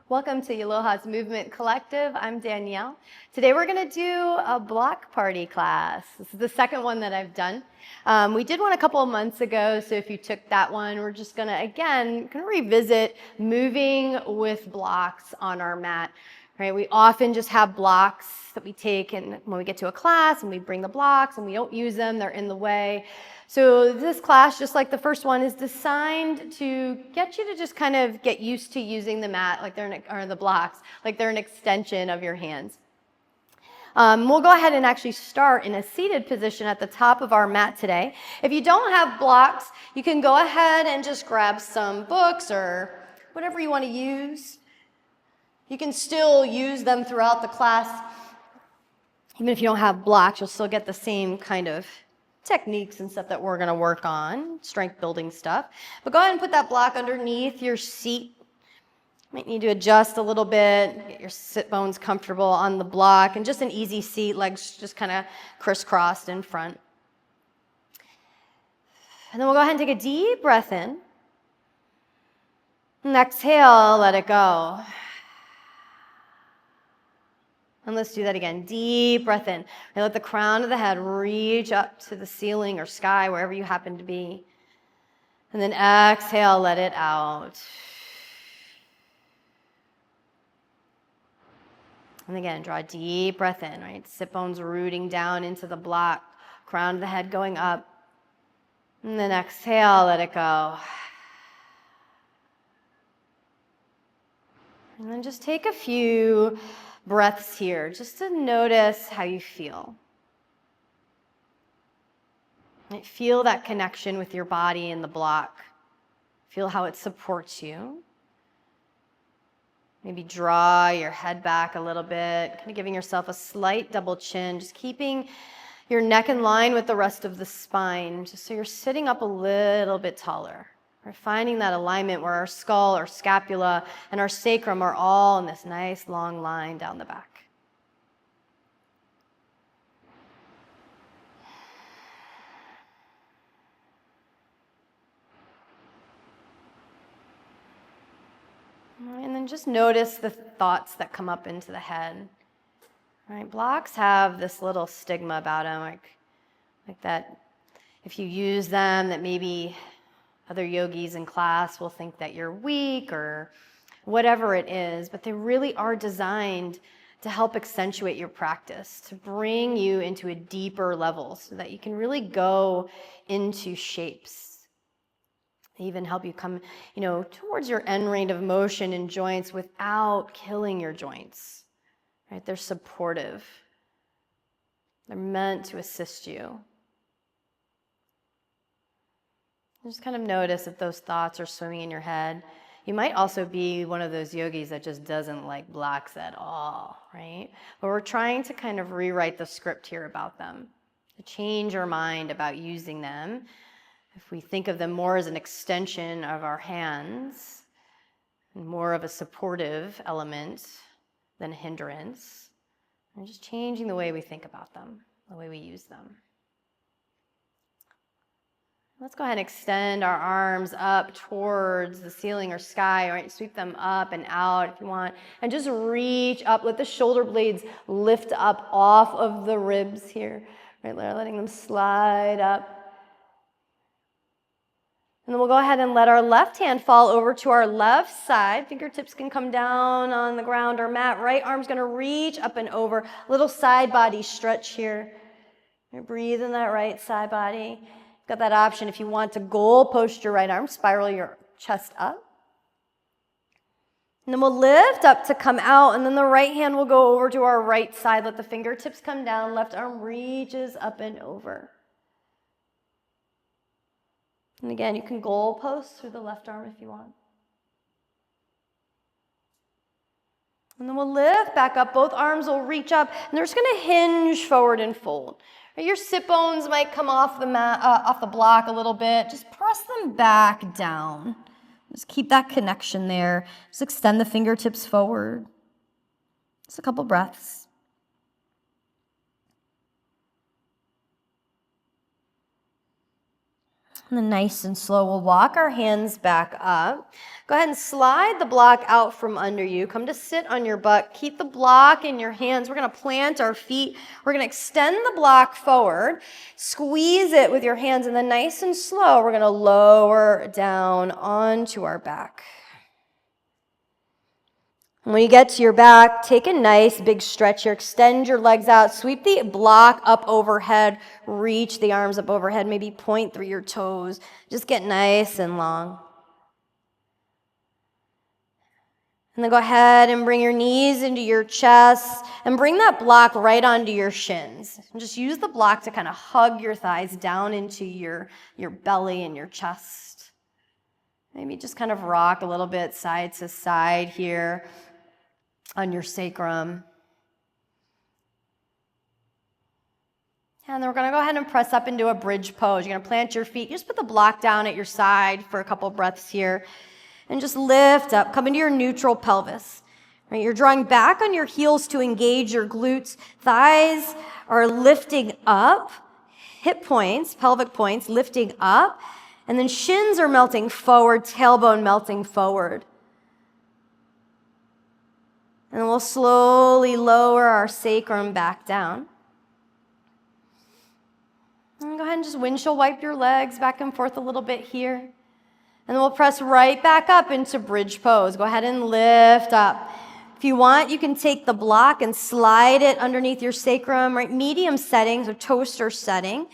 Welcome to Aloha's Movement Collective. I'm Danielle. Today we're going to do a block party class. This is the second one that I've done. We did one a couple of months ago, so if you took that one, we're just going to, again, revisit moving with blocks on our mat. Right? We often just have blocks that we take and when we get to a class and we bring the blocks and we don't use them, they're in the way. So this class, just like the first one, is designed to get you to just kind of get used to using the mat or the blocks like they're an extension of your hands. We'll go ahead and actually start in a seated position at the top of our mat today. If you don't have blocks, you can go ahead and just grab some books or whatever you want to use. You can still use them throughout the class. Even if you don't have blocks, you'll still get the same kind of techniques and stuff that we're going to work on, strength building stuff. But go ahead and put that block underneath your seat. Might need to adjust a little bit, get your sit bones comfortable on the block, and just an easy seat, legs just kind of crisscrossed in front. And then we'll go ahead and take a deep breath in. And exhale, let it go. And let's do that again. Deep breath in. And let the crown of the head reach up to the ceiling or sky, wherever you happen to be. And then exhale, let it out. And again, draw a deep breath in, right? Sit bones rooting down into the block, crown of the head going up. And then exhale, let it go. And then just take a few breaths here, just to notice how you feel. Right? Feel that connection with your body and the block. Feel how it supports you. Maybe draw your head back a little bit, kind of giving yourself a slight double chin, just keeping your neck in line with the rest of the spine, just so you're sitting up a little bit taller. We're finding that alignment where our skull, our scapula, and our sacrum are all in this nice long line down the back. And then just notice the thoughts that come up into the head. Right? Blocks have this little stigma about them, like that if you use them, that maybe other yogis in class will think that you're weak or whatever it is, but they really are designed to help accentuate your practice, to bring you into a deeper level so that you can really go into shapes. They even help you come, towards your end range of motion in joints without killing your joints. Right? They're supportive. They're meant to assist you. Just kind of notice if those thoughts are swimming in your head. You might also be one of those yogis that just doesn't like blocks at all, right? But we're trying to kind of rewrite the script here about them, to change our mind about using them. If we think of them more as an extension of our hands, and more of a supportive element than a hindrance, and just changing the way we think about them, the way we use them. Let's go ahead and extend our arms up towards the ceiling or sky, right? Sweep them up and out if you want. And just reach up. Let the shoulder blades lift up off of the ribs here, right? Letting them slide up. And then we'll go ahead and let our left hand fall over to our left side. Fingertips can come down on the ground or mat. Right arm's going to reach up and over. Little side body stretch here. Breathe in that right side body. Got that option if you want to goal post your right arm, spiral your chest up. And then we'll lift up to come out, and then the right hand will go over to our right side. Let the fingertips come down. Left arm reaches up and over. And again, you can goal post through the left arm if you want. And then we'll lift back up. Both arms will reach up, and they're just going to hinge forward and fold. Your sit bones might come off the mat, off the block a little bit. Just press them back down. Just keep that connection there. Just extend the fingertips forward. Just a couple breaths. And then nice and slow, we'll walk our hands back up. Go ahead and slide the block out from under you. Come to sit on your butt. Keep the block in your hands. We're going to plant our feet. We're going to extend the block forward. Squeeze it with your hands, and then nice and slow, we're going to lower down onto our back. When you get to your back, take a nice big stretch here. Extend your legs out. Sweep the block up overhead. Reach the arms up overhead. Maybe point through your toes. Just get nice and long. And then go ahead and bring your knees into your chest and bring that block right onto your shins. And just use the block to kind of hug your thighs down into your belly and your chest. Maybe just kind of rock a little bit side to side here on your sacrum. And then we're going to go ahead and press up into a bridge pose. You're going to plant your feet. You just put the block down at your side for a couple breaths here. And just lift up. Come into your neutral pelvis. Right? You're drawing back on your heels to engage your glutes. Thighs are lifting up. Hip points, pelvic points, lifting up. And then shins are melting forward, tailbone melting forward. And then we'll slowly lower our sacrum back down. And go ahead and just windshield wipe your legs back and forth a little bit here. And then we'll press right back up into bridge pose. Go ahead and lift up. If you want, you can take the block and slide it underneath your sacrum, right? Medium setting, so toaster setting.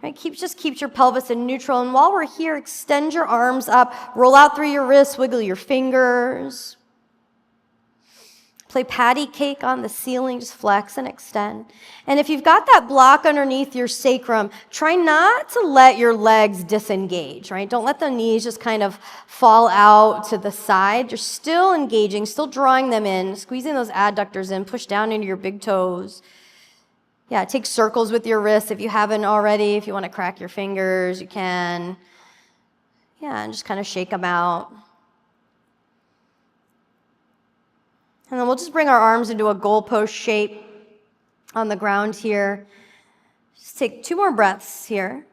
Right? Just keep your pelvis in neutral. And while we're here, extend your arms up, roll out through your wrists, wiggle your fingers. Play patty cake on the ceiling, just flex and extend. And if you've got that block underneath your sacrum, try not to let your legs disengage, right? Don't let the knees just kind of fall out to the side. You're still engaging, still drawing them in, squeezing those adductors in, push down into your big toes. Yeah, take circles with your wrists if you haven't already. If you want to crack your fingers, you can. Yeah, and just kind of shake them out. And then we'll just bring our arms into a goalpost shape on the ground here. Just take 2 more breaths here.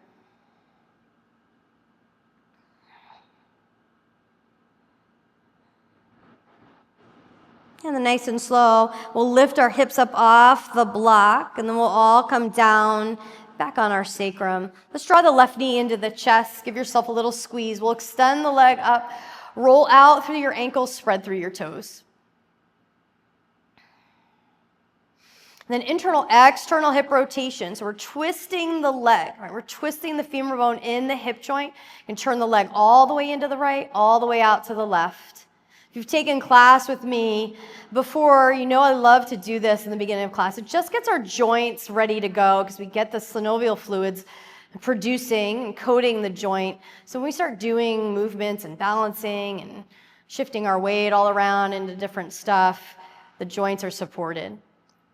And then nice and slow, we'll lift our hips up off the block, and then we'll all come down back on our sacrum. Let's draw the left knee into the chest. Give yourself a little squeeze. We'll extend the leg up, roll out through your ankles, spread through your toes. Then internal, external hip rotation. So we're twisting the leg, right? We're twisting the femur bone in the hip joint and turn the leg all the way into the right, all the way out to the left. If you've taken class with me before, you know I love to do this in the beginning of class. It just gets our joints ready to go because we get the synovial fluids producing and coating the joint. So when we start doing movements and balancing and shifting our weight all around into different stuff, the joints are supported.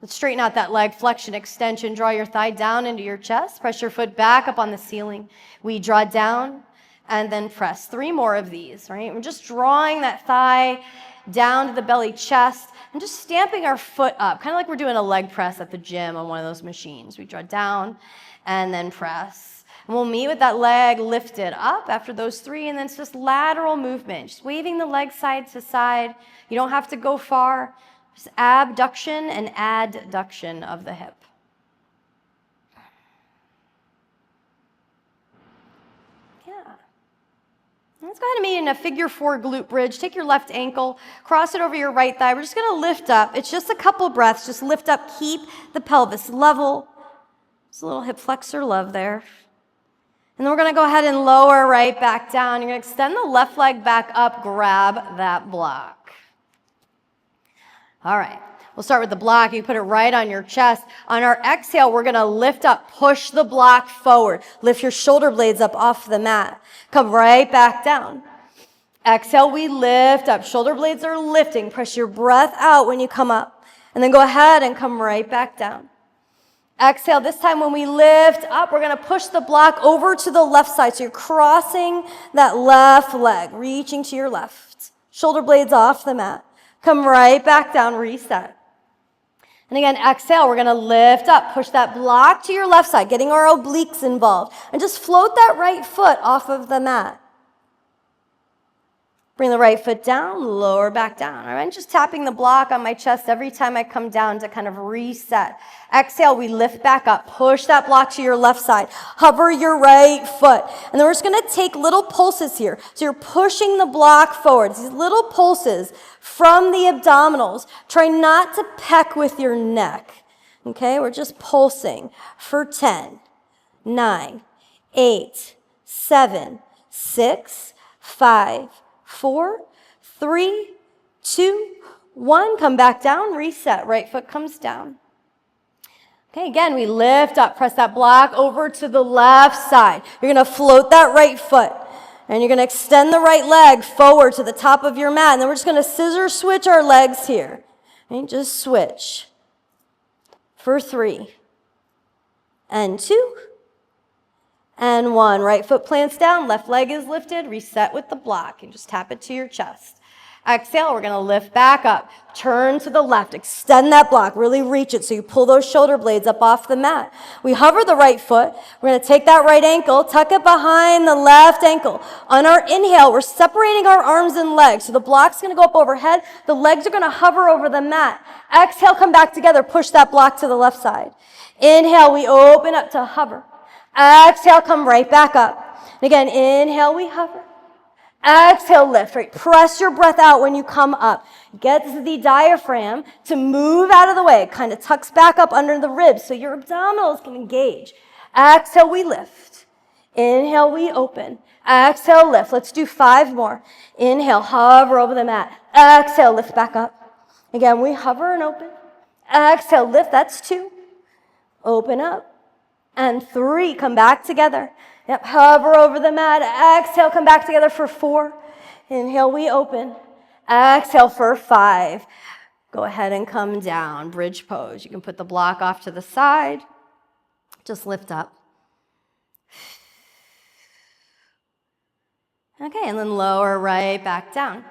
Let's straighten out that leg, flexion, extension. Draw your thigh down into your chest. Press your foot back up on the ceiling. We draw down and then press. 3 more of these, right? We're just drawing that thigh down to the belly, chest, and just stamping our foot up, kind of like we're doing a leg press at the gym on one of those machines. We draw down and then press. And we'll meet with that leg lifted up after those 3, and then it's just lateral movement, just waving the leg side to side. You don't have to go far. Just abduction and adduction of the hip. Yeah. Let's go ahead and meet in a figure 4 glute bridge. Take your left ankle, cross it over your right thigh. We're just going to lift up. It's just a couple breaths. Just lift up. Keep the pelvis level. Just a little hip flexor love there. And then we're going to go ahead and lower right back down. You're going to extend the left leg back up. Grab that block. All right, we'll start with the block. You put it right on your chest. On our exhale, we're going to lift up, push the block forward. Lift your shoulder blades up off the mat. Come right back down. Exhale, we lift up. Shoulder blades are lifting. Press your breath out when you come up. And then go ahead and come right back down. Exhale, this time when we lift up, we're going to push the block over to the left side. So you're crossing that left leg, reaching to your left. Shoulder blades off the mat. Come right back down, reset. And again, exhale, we're gonna lift up, push that block to your left side, getting our obliques involved. And just float that right foot off of the mat. Bring the right foot down, lower back down. All right, I'm just tapping the block on my chest every time I come down to kind of reset. Exhale, we lift back up. Push that block to your left side. Hover your right foot. And then we're just going to take little pulses here. So you're pushing the block forward. These little pulses from the abdominals. Try not to peck with your neck. Okay, we're just pulsing for 10, 9, 8, 7, 6, 5, 4, 3, 2, 1. Come back down, reset. Right foot comes down. Okay, again, we lift up, press that block over to the left side. You're going to float that right foot. And you're going to extend the right leg forward to the top of your mat. And then we're just going to scissor switch our legs here. And just switch. For 3. And 2. And 1. Right foot plants down, left leg is lifted, reset with the block, and just tap it to your chest. Exhale, we're gonna lift back up, turn to the left, extend that block, really reach it so you pull those shoulder blades up off the mat. We hover the right foot, we're gonna take that right ankle, tuck it behind the left ankle. On our inhale, we're separating our arms and legs, so the block's gonna go up overhead, the legs are gonna hover over the mat. Exhale, come back together, push that block to the left side. Inhale, we open up to hover. Exhale, come right back up. And again, inhale, we hover. Exhale, lift, right? Press your breath out when you come up. Get the diaphragm to move out of the way. It kind of tucks back up under the ribs so your abdominals can engage. Exhale, we lift. Inhale, we open. Exhale, lift. Let's do 5 more. Inhale, hover over the mat. Exhale, lift back up. Again, we hover and open. Exhale, lift. That's 2. Open up. And 3, come back together. Yep, hover over the mat. Exhale, come back together for 4. Inhale, we open. Exhale for 5. Go ahead and come down, bridge pose. You can put the block off to the side. Just lift up. Okay, and then lower right back down.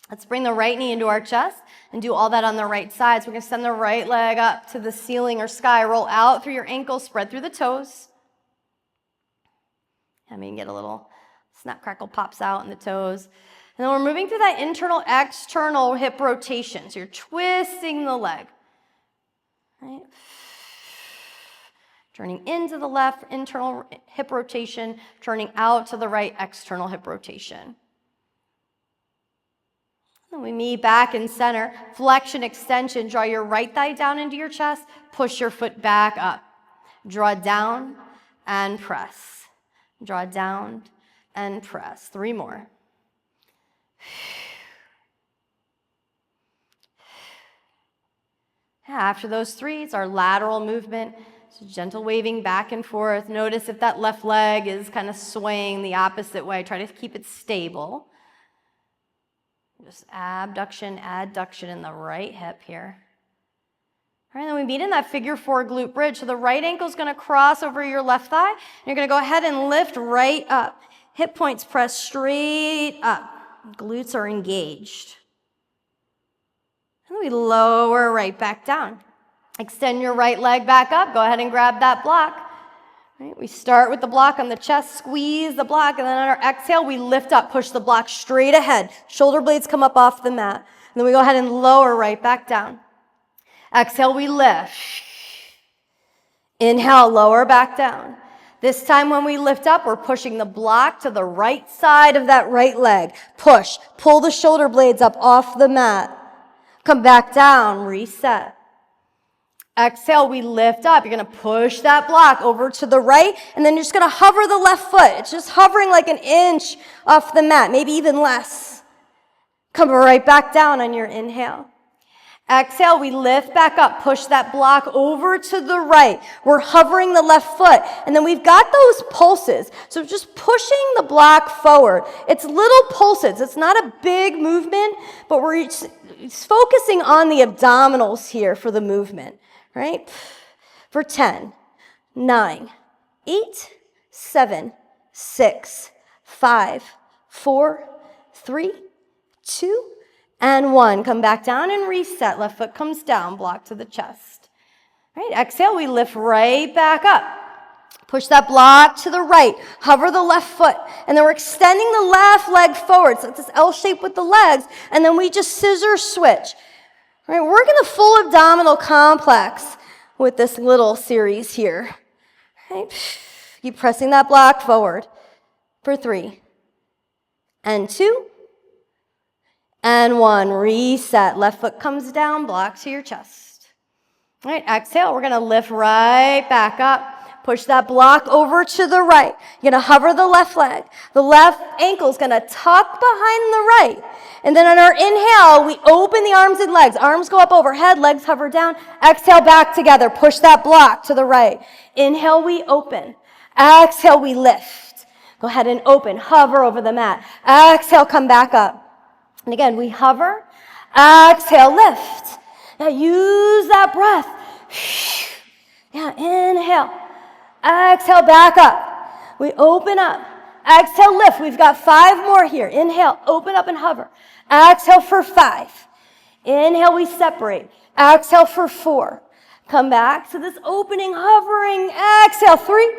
Let's bring the right knee into our chest and do all that on the right side. So we're going to send the right leg up to the ceiling or sky. Roll out through your ankles, spread through the toes. I mean, get a little snap, crackle, pops out in the toes. And then we're moving through that internal, external hip rotation. So you're twisting the leg. Right? Turning into the left, internal hip rotation. Turning out to the right, external hip rotation. Then we meet back in center, flexion, extension. Draw your right thigh down into your chest, push your foot back up. Draw down and press. Draw down and press. 3 more. After those 3, it's our lateral movement. So gentle waving back and forth. Notice if that left leg is kind of swaying the opposite way. Try to keep it stable. Just abduction, adduction in the right hip here. All right, then we meet in that figure 4 glute bridge. So the right ankle is going to cross over your left thigh. And you're going to go ahead and lift right up. Hip points press straight up. Glutes are engaged. And we lower right back down. Extend your right leg back up. Go ahead and grab that block. Right, we start with the block on the chest, squeeze the block, and then on our exhale, we lift up, push the block straight ahead. Shoulder blades come up off the mat. And then we go ahead and lower right back down. Exhale, we lift. Inhale, lower back down. This time when we lift up, we're pushing the block to the right side of that right leg. Push, pull the shoulder blades up off the mat. Come back down, reset. Exhale, we lift up. You're going to push that block over to the right, and then you're just going to hover the left foot. It's just hovering like an inch off the mat, maybe even less. Come right back down on your inhale. Exhale, we lift back up. Push that block over to the right. We're hovering the left foot, and then we've got those pulses. So just pushing the block forward. It's little pulses. It's not a big movement, but we're focusing on the abdominals here for the movement. Right? For 10, 9, 8, 7, 6, 5, 4, 3, 2, and 1. Come back down and reset. Left foot comes down, block to the chest. All right, exhale, we lift right back up. Push that block to the right. Hover the left foot. And then we're extending the left leg forward. So it's this L shape with the legs. And then we just scissor switch. All right, working the full abdominal complex with this little series here. All right. Keep pressing that block forward for 3. And 2. And 1. Reset. Left foot comes down, block to your chest. All right, exhale. We're going to lift right back up. Push that block over to the right. You're going to hover the left leg. The left ankle is going to tuck behind the right. And then on our inhale, we open the arms and legs. Arms go up overhead, legs hover down. Exhale, back together. Push that block to the right. Inhale, we open. Exhale, we lift. Go ahead and open. Hover over the mat. Exhale, come back up. And again, we hover. Exhale, lift. Now use that breath. Yeah, inhale. Exhale, back up. We open up. Exhale, lift. We've got 5 more here. Inhale, open up and hover. Exhale for 5. Inhale, we separate. Exhale for 4. Come back to this opening, hovering. Exhale, 3.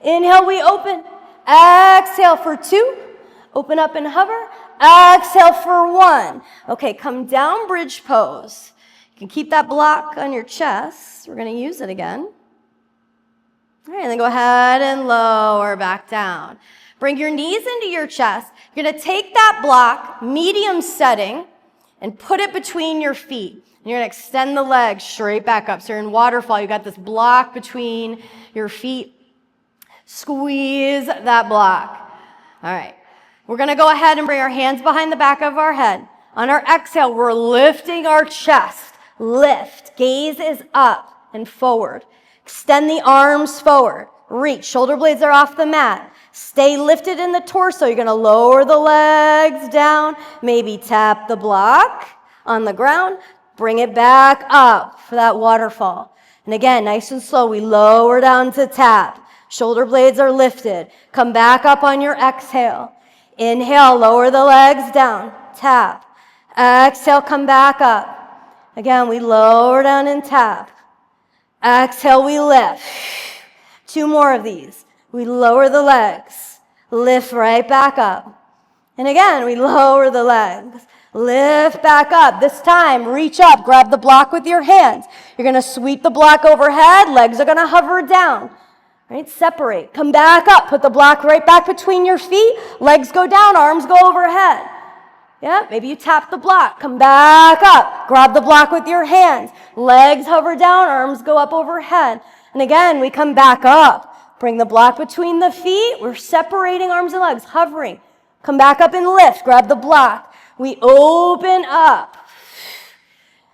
Inhale, we open. Exhale for 2. Open up and hover. Exhale for 1. Okay, come down, bridge pose. You can keep that block on your chest. We're going to use it again. All right, and then go ahead and lower back down. Bring your knees into your chest. You're going to take that block, medium setting, and put it between your feet. And you're going to extend the legs straight back up. So you're in waterfall. You got this block between your feet. Squeeze that block. All right. We're going to go ahead and bring our hands behind the back of our head. On our exhale, we're lifting our chest. Lift. Gaze is up and forward. Extend the arms forward. Reach. Shoulder blades are off the mat. Stay lifted in the torso. You're going to lower the legs down. Maybe tap the block on the ground. Bring it back up for that waterfall. And again, nice and slow. We lower down to tap. Shoulder blades are lifted. Come back up on your exhale. Inhale, lower the legs down. Tap. Exhale, come back up. Again, we lower down and tap. Exhale, we lift. 2 more of these. We lower the legs. Lift right back up. And again, we lower the legs. Lift back up. This time, reach up. Grab the block with your hands. You're going to sweep the block overhead. Legs are going to hover down. Right? Separate. Come back up. Put the block right back between your feet. Legs go down. Arms go overhead. Yeah, maybe you tap the block. Come back up. Grab the block with your hands. Legs hover down. Arms go up overhead. And again, we come back up. Bring the block between the feet. We're separating arms and legs. Hovering. Come back up and lift. Grab the block. We open up.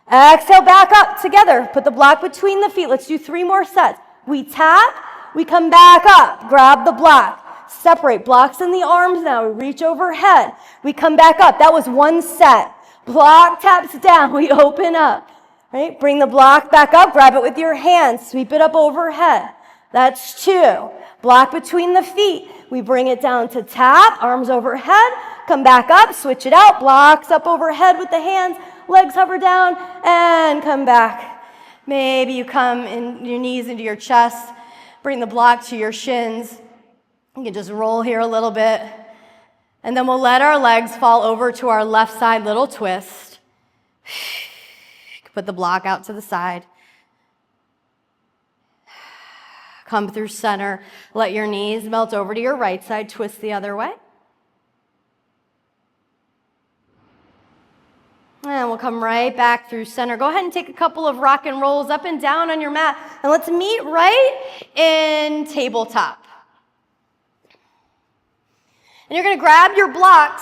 Exhale, back up together. Put the block between the feet. Let's do 3 more sets. We tap. We come back up. Grab the block. Separate. Blocks in the arms now. We reach overhead. We come back up. That was 1 set. Block taps down. We open up. Right? Bring the block back up. Grab it with your hands. Sweep it up overhead. That's 2. Block between the feet. We bring it down to tap. Arms overhead. Come back up. Switch it out. Blocks up overhead with the hands. Legs hover down and come back. Maybe you come in your knees into your chest. Bring the block to your shins. You can just roll here a little bit. And then we'll let our legs fall over to our left side, little twist. Put the block out to the side. Come through center. Let your knees melt over to your right side. Twist the other way. And we'll come right back through center. Go ahead and take a couple of rock and rolls up and down on your mat. And let's meet right in tabletop. And you're going to grab your blocks,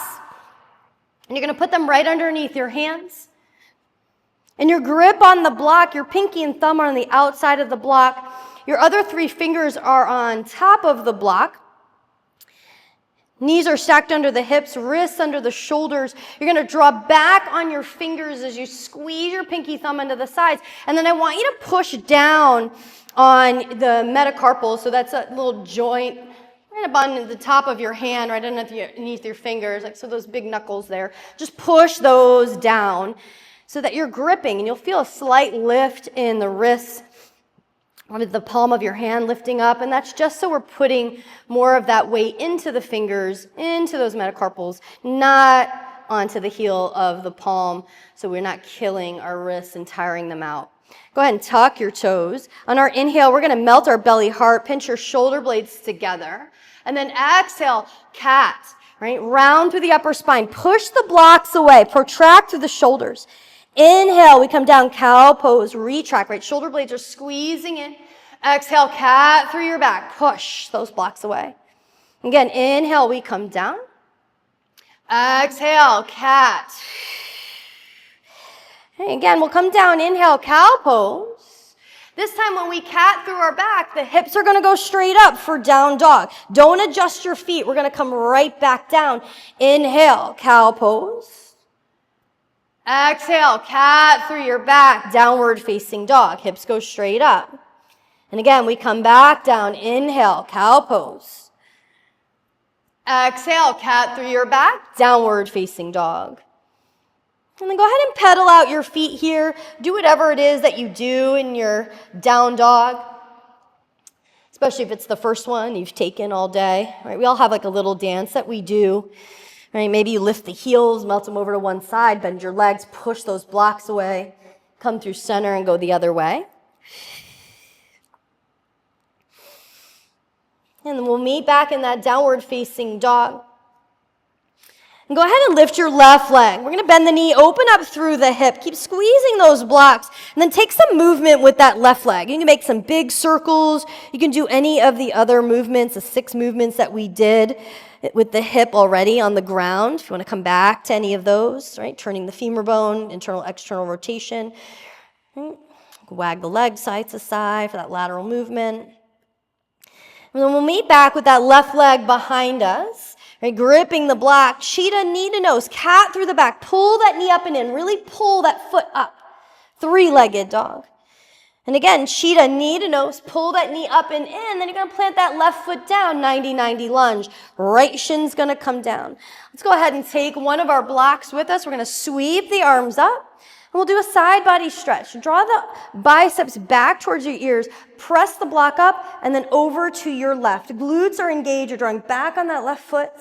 and you're going to put them right underneath your hands. And your grip on the block, your pinky and thumb are on the outside of the block. Your other 3 fingers are on top of the block. Knees are stacked under the hips, wrists under the shoulders. You're going to draw back on your fingers as you squeeze your pinky thumb into the sides. And then I want you to push down on the metacarpal. So that's a little joint Right up on the top of your hand, right underneath your fingers, like so those big knuckles there. Just push those down so that you're gripping, and you'll feel a slight lift in the wrists, with the palm of your hand lifting up, and that's just so we're putting more of that weight into the fingers, into those metacarpals, not onto the heel of the palm, so we're not killing our wrists and tiring them out. Go ahead and tuck your toes. On our inhale, we're going to melt our belly heart, pinch your shoulder blades together, and then exhale, cat, right? Round through the upper spine. Push the blocks away. Protract through the shoulders. Inhale, we come down, cow pose, retract, right? Shoulder blades are squeezing in. Exhale, cat through your back. Push those blocks away. Again, inhale, we come down. Exhale, cat. Okay, again, we'll come down, inhale, cow pose. This time when we cat through our back, the hips are going to go straight up for down dog. Don't adjust your feet. We're going to come right back down. Inhale, cow pose. Exhale, cat through your back, downward facing dog. Hips go straight up. And again, we come back down. Inhale, cow pose. Exhale, cat through your back, downward facing dog. And then go ahead and pedal out your feet here. Do whatever it is that you do in your down dog, especially if it's the first one you've taken all day. Right? We all have like a little dance that we do. Right? Maybe you lift the heels, melt them over to one side, bend your legs, push those blocks away, come through center and go the other way. And then we'll meet back in that downward facing dog. And go ahead and lift your left leg. We're going to bend the knee, open up through the hip. Keep squeezing those blocks. And then take some movement with that left leg. You can make some big circles. You can do any of the other movements, the 6 movements that we did with the hip already on the ground. If you want to come back to any of those, right? Turning the femur bone, internal, external rotation. Right? Wag the leg side to side for that lateral movement. And then we'll meet back with that left leg behind us, right? Gripping the block, cheetah, knee to nose, cat through the back. Pull that knee up and in. Really pull that foot up. 3-legged dog. And again, cheetah, knee to nose, pull that knee up and in. Then you're going to plant that left foot down, 90-90 lunge. Right shin's going to come down. Let's go ahead and take one of our blocks with us. We're going to sweep the arms up. And we'll do a side body stretch. Draw the biceps back towards your ears. Press the block up and then over to your left. Glutes are engaged. You're drawing back on that left foot.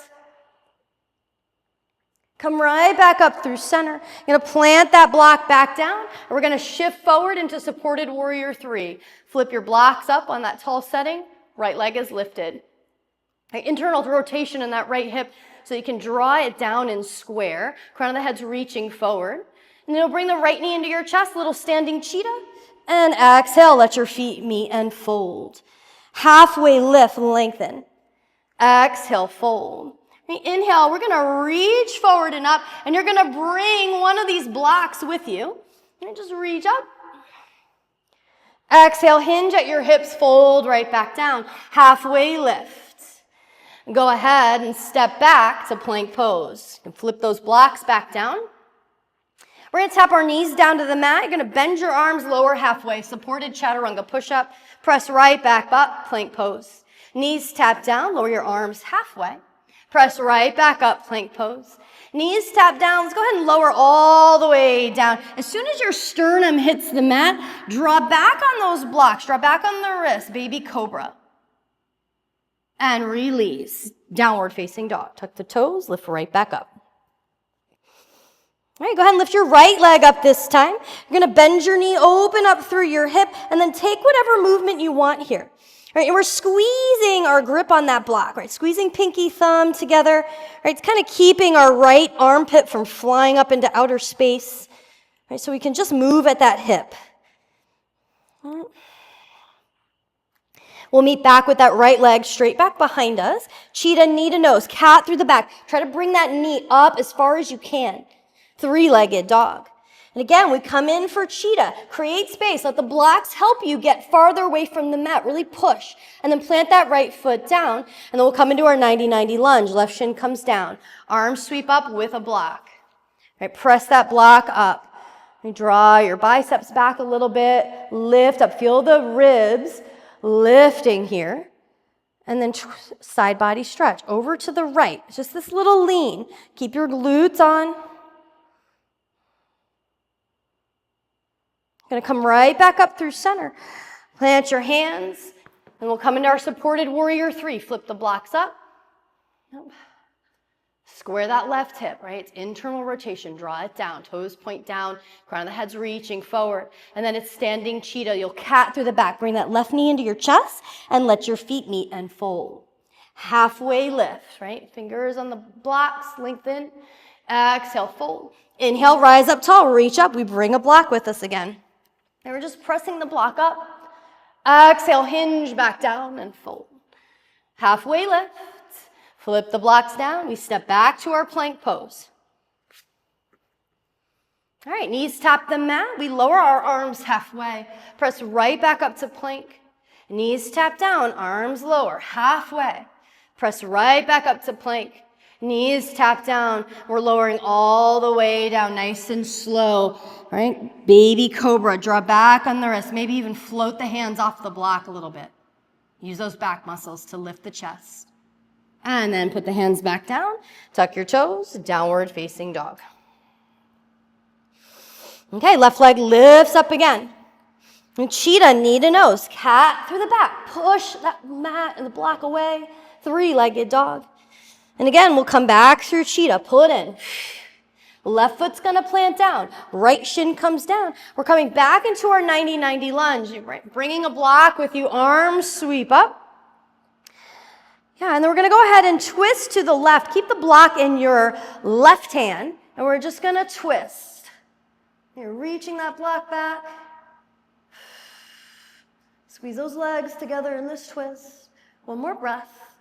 Come right back up through center. You're going to plant that block back down. And we're going to shift forward into supported warrior 3. Flip your blocks up on that tall setting. Right leg is lifted. Internal rotation in that right hip so you can draw it down in square. Crown of the head's reaching forward. And then you'll bring the right knee into your chest, little standing cheetah. And exhale, let your feet meet and fold. Halfway lift, lengthen. Exhale, fold. Inhale, we're going to reach forward and up, and you're going to bring one of these blocks with you. And just reach up. Exhale, hinge at your hips, fold right back down. Halfway lift. Go ahead and step back to plank pose. You can flip those blocks back down. We're going to tap our knees down to the mat. You're going to bend your arms lower halfway. Supported chaturanga push-up. Press right back up, plank pose. Knees tap down, lower your arms halfway. Press right back up, plank pose. Knees tap down. Let's go ahead and lower all the way down. As soon as your sternum hits the mat, draw back on those blocks. Draw back on the wrist, baby cobra. And release. Downward facing dog. Tuck the toes, lift right back up. All right, go ahead and lift your right leg up this time. You're going to bend your knee, open up through your hip, and then take whatever movement you want here. All right, and we're squeezing our grip on that block, right? Squeezing pinky thumb together. Right, it's kind of keeping our right armpit from flying up into outer space. Right, so we can just move at that hip. All right. We'll meet back with that right leg straight back behind us. Cheetah, knee to nose, cat through the back. Try to bring that knee up as far as you can. 3-legged dog. And again, we come in for cheetah. Create space. Let the blocks help you get farther away from the mat. Really push. And then plant that right foot down. And then we'll come into our 90-90 lunge. Left shin comes down. Arms sweep up with a block. Right, press that block up. And draw your biceps back a little bit. Lift up. Feel the ribs lifting here. And then side body stretch over to the right. Just this little lean. Keep your glutes on. Gonna come right back up through center. Plant your hands, and we'll come into our supported warrior 3. Flip the blocks up. Square that left hip, right? It's internal rotation. Draw it down. Toes point down. Crown of the head's reaching forward. And then it's standing cheetah. You'll cat through the back. Bring that left knee into your chest and let your feet meet and fold. Halfway lift, right? Fingers on the blocks, lengthen. Exhale, fold. Inhale, rise up tall. Reach up. We bring a block with us again. And we're just pressing the block up. Exhale, hinge back down and fold. Halfway lift. Flip the blocks down. We step back to our plank pose. All right, knees tap the mat. We lower our arms halfway. Press right back up to plank. Knees tap down, arms lower, halfway. Press right back up to plank. Knees tap down. We're lowering all the way down, nice and slow. All right, baby cobra. Draw back on the wrist. Maybe even float the hands off the block a little bit. Use those back muscles to lift the chest. And then put the hands back down. Tuck your toes. Downward facing dog. Okay, left leg lifts up again. And cheetah, knee to nose. Cat through the back. Push that mat and the block away. 3-legged dog. And again, we'll come back through cheetah. Pull it in. Left foot's going to plant down. Right shin comes down. We're coming back into our 90-90 lunge. Bringing a block with you. Arms sweep up. Yeah, and then we're going to go ahead and twist to the left. Keep the block in your left hand, and we're just going to twist. You're reaching that block back. Squeeze those legs together in this twist. One more breath.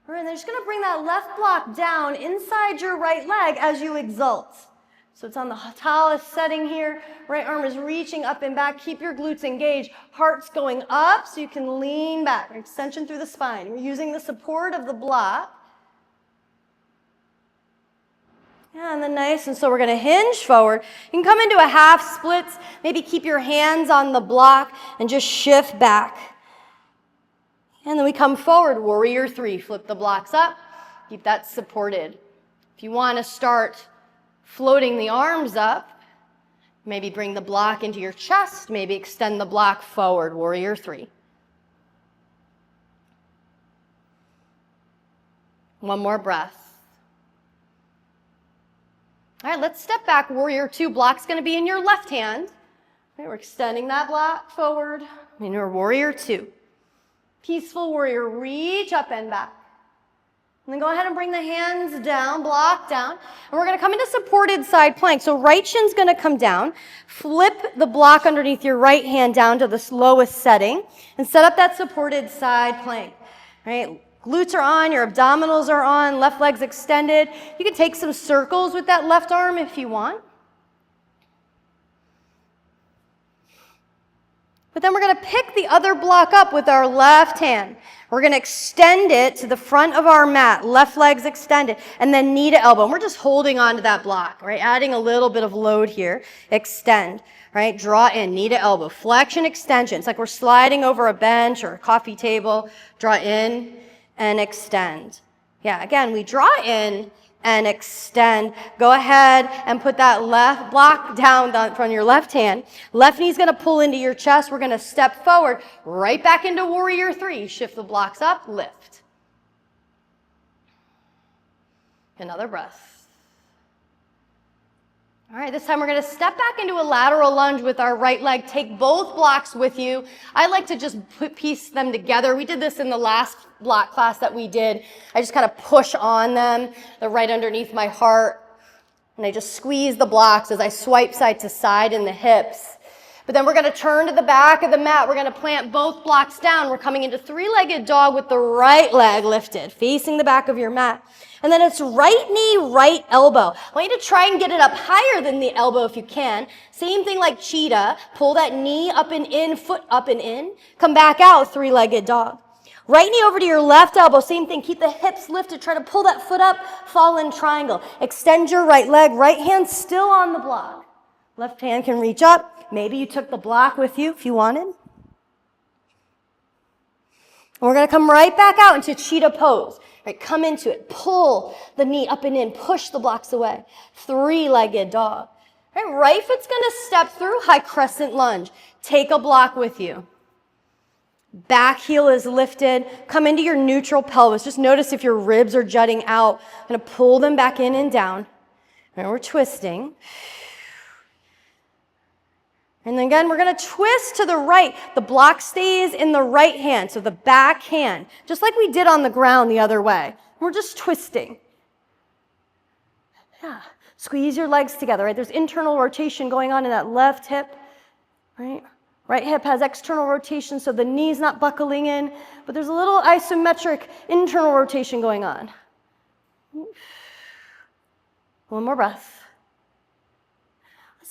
All right, and then just going to bring that left block down inside your right leg as you exalt. So it's on the tallest setting here. Right arm is reaching up and back. Keep your glutes engaged. Heart's going up so you can lean back. Extension through the spine. We're using the support of the block. Yeah, and then nice. And so we're going to hinge forward. You can come into a half splits. Maybe keep your hands on the block and just shift back. And then we come forward, warrior 3. Flip the blocks up. Keep that supported. If you want to start floating the arms up, maybe bring the block into your chest, maybe extend the block forward, warrior 3. One more breath. All right, let's step back, warrior 2. Block's going to be in your left hand. All right, we're extending that block forward in your warrior 2. Peaceful warrior, reach up and back. And then go ahead and bring the hands down, block down. And we're going to come into supported side plank. So right shin's going to come down. Flip the block underneath your right hand down to the lowest setting. And set up that supported side plank. Right? Glutes are on, your abdominals are on, left leg's extended. You can take some circles with that left arm if you want. But then we're going to pick the other block up with our left hand. We're going to extend it to the front of our mat. Left leg's extended. And then knee to elbow. And we're just holding on to that block, right? Adding a little bit of load here. Extend, right? Draw in, knee to elbow. Flexion, extension. It's like we're sliding over a bench or a coffee table. Draw in and extend. Yeah, again, we draw in and extend. Go ahead and put that left block down from your left hand. Left knee's going to pull into your chest. We're going to step forward, right back into warrior 3. Shift the blocks up, lift. Another breath. All right, this time we're going to step back into a lateral lunge with our right leg. Take both blocks with you. I like to just piece them together. We did this in the last block class that we did. I just kind of push on them. They're right underneath my heart. And I just squeeze the blocks as I swipe side to side in the hips. But then we're going to turn to the back of the mat. We're going to plant both blocks down. We're coming into 3-legged dog with the right leg lifted, facing the back of your mat. And then it's right knee, right elbow. I want you to try and get it up higher than the elbow if you can. Same thing like cheetah. Pull that knee up and in, foot up and in. Come back out, 3-legged dog. Right knee over to your left elbow. Same thing. Keep the hips lifted. Try to pull that foot up. Fall in triangle. Extend your right leg. Right hand still on the block. Left hand can reach up. Maybe you took the block with you if you wanted. And we're going to come right back out into cheetah pose. Right, come into it. Pull the knee up and in. Push the blocks away. Three-legged dog. Right foot's going to step through high crescent lunge. Take a block with you. Back heel is lifted. Come into your neutral pelvis. Just notice if your ribs are jutting out. I'm going to pull them back in and down. And we're twisting. And then again, we're going to twist to the right. The block stays in the right hand, so the back hand, just like we did on the ground the other way. We're just twisting. Yeah. Squeeze your legs together, right? There's internal rotation going on in that left hip, right? Right hip has external rotation, so the knee's not buckling in, but there's a little isometric internal rotation going on. One more breath.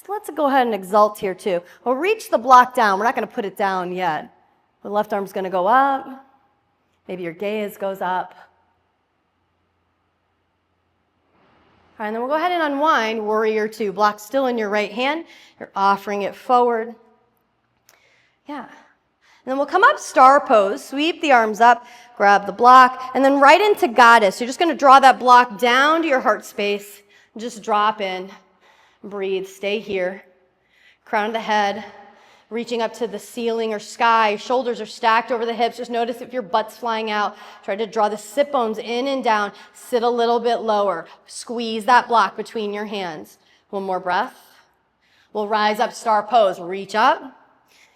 Let's go ahead and exalt here too. We'll reach the block down. We're not going to put it down yet. The left arm's going to go up. Maybe your gaze goes up. All right, and then we'll go ahead and unwind warrior two. Block still in your right hand. You're offering it forward. Yeah. And then we'll come up star pose. Sweep the arms up. Grab the block. And then right into goddess. You're just going to draw that block down to your heart space. And just drop in. Breathe, stay here. Crown of the head, reaching up to the ceiling or sky. Shoulders are stacked over the hips. Just notice if your butt's flying out. Try to draw the sit bones in and down. Sit a little bit lower. Squeeze that block between your hands. One more breath. We'll rise up, star pose. Reach up.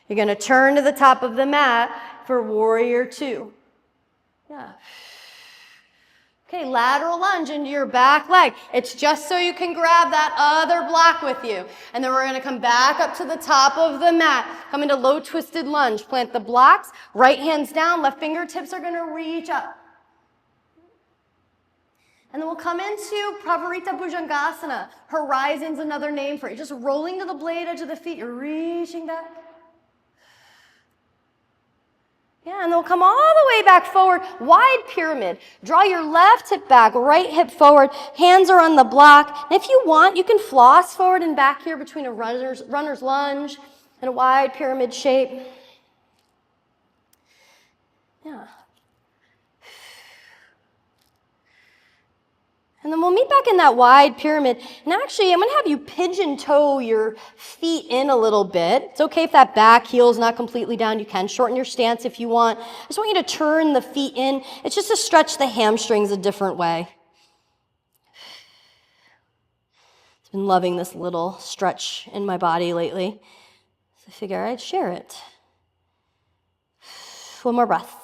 You're going to turn to the top of the mat for warrior two. Yeah. Okay, lateral lunge into your back leg. It's just so you can grab that other block with you. And then we're going to come back up to the top of the mat. Come into low twisted lunge. Plant the blocks. Right hand's down. Left fingertips are going to reach up. And then we'll come into Pravarita Bhujangasana. Horizon's another name for it. Just rolling to the blade edge of the feet. You're reaching back. Yeah, and then we'll come all the way back forward, wide pyramid. Draw your left hip back, right hip forward. Hands are on the block. And if you want, you can floss forward and back here between a runner's lunge and a wide pyramid shape. Yeah. And then we'll meet back in that wide pyramid. And actually, I'm going to have you pigeon toe your feet in a little bit. It's okay if that back heel is not completely down. You can shorten your stance if you want. I just want you to turn the feet in. It's just to stretch the hamstrings a different way. I've been loving this little stretch in my body lately. So I figure I'd share it. One more breath.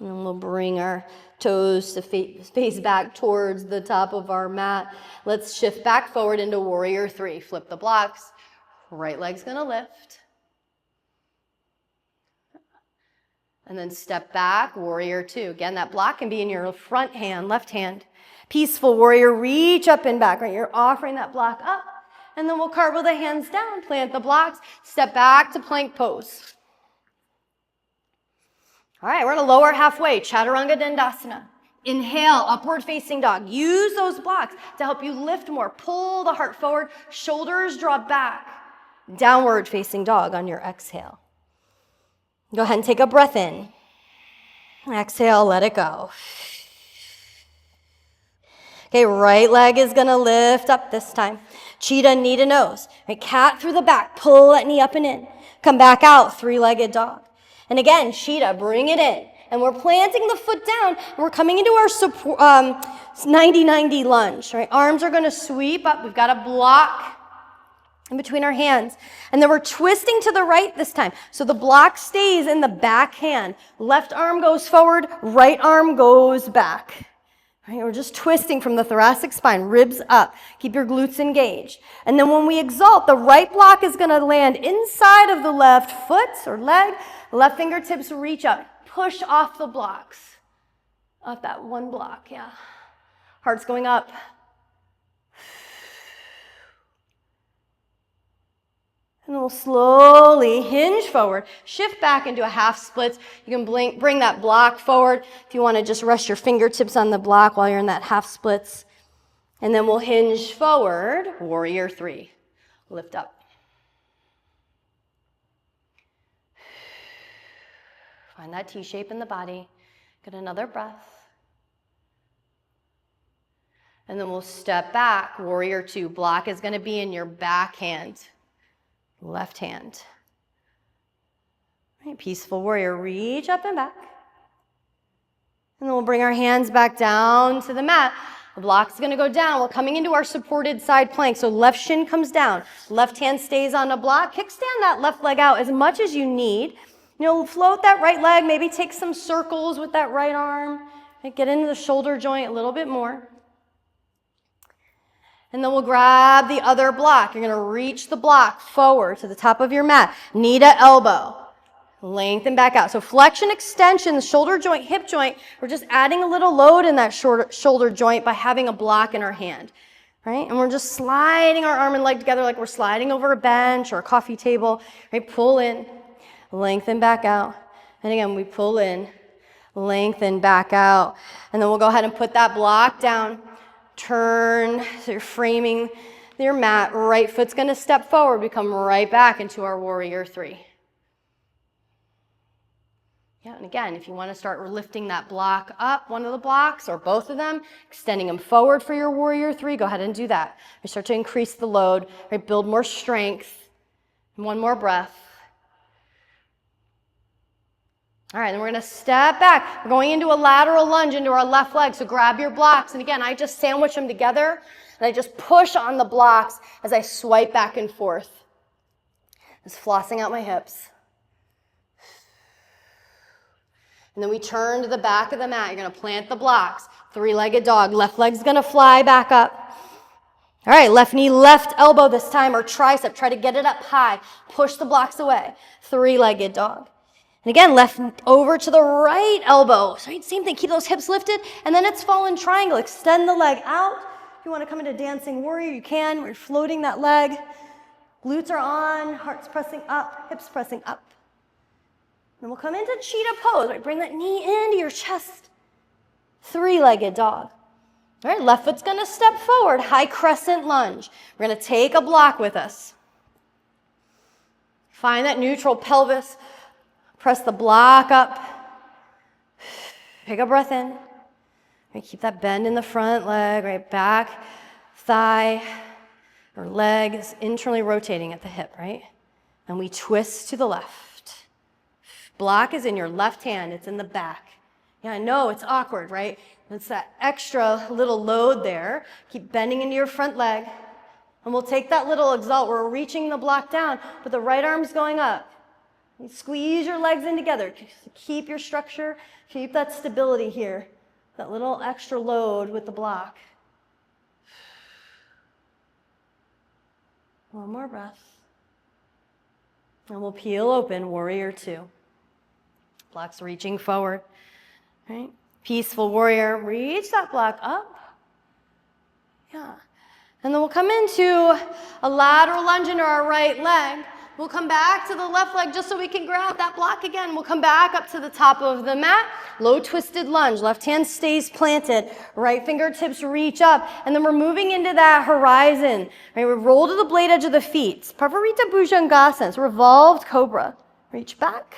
And we'll bring our toes to face back towards the top of our mat. Let's shift back forward into warrior three. Flip the blocks. Right leg's going to lift. And then step back, warrior two. Again, that block can be in your front hand, left hand. Peaceful warrior, reach up and back. Right, you're offering that block up. And then we'll cartwheel the hands down, plant the blocks, step back to plank pose. All right, we're in a lower halfway, Chaturanga Dandasana. Inhale, upward facing dog. Use those blocks to help you lift more. Pull the heart forward, shoulders drop back. Downward facing dog on your exhale. Go ahead and take a breath in. Exhale, let it go. Okay, right leg is gonna lift up this time. Cheetah, knee to nose. Right, cat through the back, pull that knee up and in. Come back out, three-legged dog. And again, cheetah, bring it in. And we're planting the foot down, and we're coming into our 90-90 lunge, right? Arms are going to sweep up. We've got a block in between our hands. And then we're twisting to the right this time. So the block stays in the back hand. Left arm goes forward, right arm goes back. Right, we're just twisting from the thoracic spine, ribs up. Keep your glutes engaged. And then when we exalt, the right block is going to land inside of the left foot or leg. Left fingertips reach up. Push off the blocks. Off that one block, yeah. Heart's going up. And we'll slowly hinge forward. Shift back into a half splits. You can bring that block forward if you want to just rest your fingertips on the block while you're in that half splits. And then we'll hinge forward, warrior three. Lift up. Find that T shape in the body. Get another breath. And then we'll step back, warrior two. Block is going to be in your back hand, left hand. All right, peaceful warrior, reach up and back. And then we'll bring our hands back down to the mat. The block's going to go down. We're coming into our supported side plank. So left shin comes down. Left hand stays on the block. Kickstand that left leg out as much as you need. Float that right leg. Maybe take some circles with that right arm. Get into the shoulder joint a little bit more. And then we'll grab the other block. You're going to reach the block forward to the top of your mat. Knee to elbow. Lengthen back out. So flexion, extension, the shoulder joint, hip joint. We're just adding a little load in that shoulder joint by having a block in our hand, right? And we're just sliding our arm and leg together like we're sliding over a bench or a coffee table, right? Pull in, lengthen back out. And again, we pull in, lengthen back out. And then we'll go ahead and put that block down. Turn, so you're framing your mat. Right foot's going to step forward. We come right back into our warrior three. Yeah, and again, if you want to start lifting that block up, one of the blocks or both of them, extending them forward for your warrior three, go ahead and do that. We start to increase the load, right? Build more strength. And one more breath. All right, then we're going to step back. We're going into a lateral lunge into our left leg. So grab your blocks. And again, I just sandwich them together and I just push on the blocks as I swipe back and forth. Just flossing out my hips. And then we turn to the back of the mat. You're going to plant the blocks. Three-legged dog. Left leg's going to fly back up. All right, left knee, left elbow this time, or tricep. Try to get it up high. Push the blocks away. Three-legged dog. And again, left over to the right elbow. So same thing. Keep those hips lifted. And then it's fallen triangle. Extend the leg out. If you want to come into dancing warrior, you can. We're floating that leg. Glutes are on. Heart's pressing up. Hips pressing up. Then we'll come into cheetah pose, right? Bring that knee into your chest. Three-legged dog. All right, left foot's going to step forward, high crescent lunge. We're going to take a block with us. Find that neutral pelvis. Press the block up. Take a breath in. Right, keep that bend in the front leg, right? Back, thigh, or leg is internally rotating at the hip, right? And we twist to the left. Block is in your left hand. It's in the back. Yeah, I know it's awkward, right? It's that extra little load there. Keep bending into your front leg. And we'll take that little exalt. We're reaching the block down, but the right arm's going up. You squeeze your legs in together. Keep your structure. Keep that stability here. That little extra load with the block. One more breath. And we'll peel open, warrior two. Block's reaching forward, right? Peaceful warrior, reach that block up. Yeah. And then we'll come into a lateral lunge into our right leg. We'll come back to the left leg just so we can grab that block again. We'll come back up to the top of the mat. Low twisted lunge. Left hand stays planted. Right fingertips reach up. And then we're moving into that horizon. Right? We roll to the blade edge of the feet. Pavarita Bhujangasana. So revolved cobra. Reach back.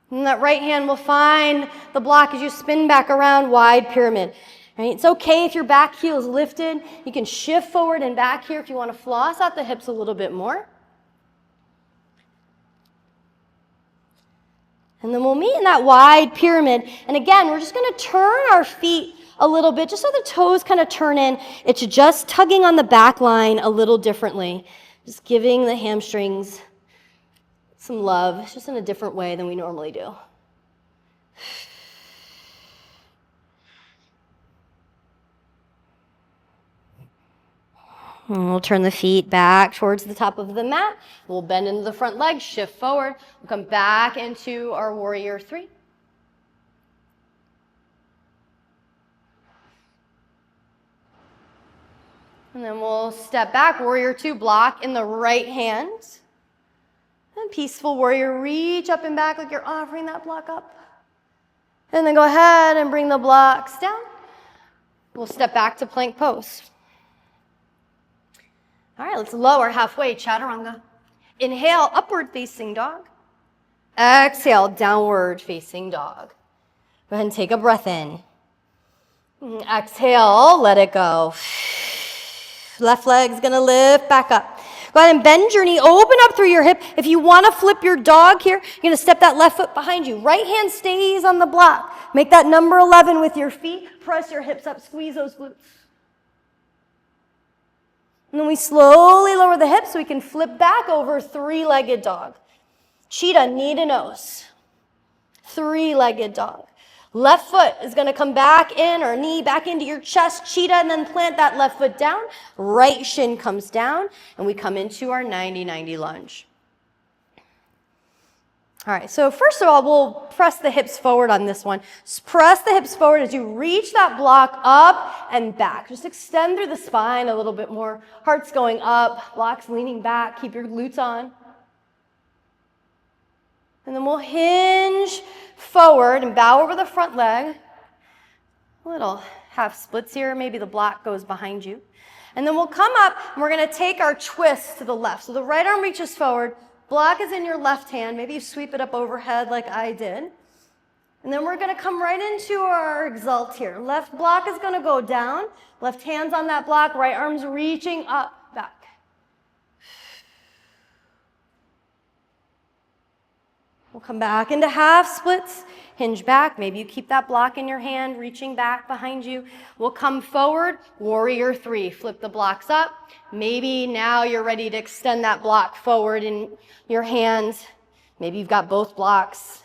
And that right hand will find the block as you spin back around, wide pyramid. Right? It's okay if your back heel is lifted. You can shift forward and back here if you want to floss out the hips a little bit more. And then we'll meet in that wide pyramid. And again, we're just going to turn our feet a little bit, just so the toes kind of turn in. It's just tugging on the back line a little differently. Just giving the hamstrings some love, just in a different way than we normally do. And we'll turn the feet back towards the top of the mat. We'll bend into the front leg, shift forward. We'll come back into our warrior three. And then we'll step back, warrior two, block in the right hand. And peaceful warrior, reach up and back like you're offering that block up. And then go ahead and bring the blocks down. We'll step back to plank pose. All right, let's lower halfway, chaturanga. Inhale, upward facing dog. Exhale, downward facing dog. Go ahead and take a breath in. Exhale, let it go. Left leg's gonna lift back up. Go ahead and bend your knee, open up through your hip. If you wanna flip your dog here, you're gonna step that left foot behind you. Right hand stays on the block. Make that number 11 with your feet. Press your hips up, squeeze those glutes. And then we slowly lower the hips so we can flip back over three-legged dog. Cheetah, knee to nose. Three-legged dog. Left foot is going to come back in, or knee back into your chest, cheetah, and then plant that left foot down. Right shin comes down, and we come into our 90-90 lunge. All right, so first of all, we'll press the hips forward on this one. Just press the hips forward as you reach that block up and back. Just extend through the spine a little bit more. Heart's going up, blocks leaning back. Keep your glutes on. And then we'll hinge forward and bow over the front leg. Little half splits here. Maybe the block goes behind you. And then we'll come up and we're going to take our twist to the left. So the right arm reaches forward. Block is in your left hand. Maybe you sweep it up overhead like I did. And then we're going to come right into our exalt here. Left block is going to go down. Left hand's on that block. Right arm's reaching up, back. We'll come back into half splits. Hinge back. Maybe you keep that block in your hand, reaching back behind you. We'll come forward, warrior three. Flip the blocks up. Maybe now you're ready to extend that block forward in your hands. Maybe you've got both blocks.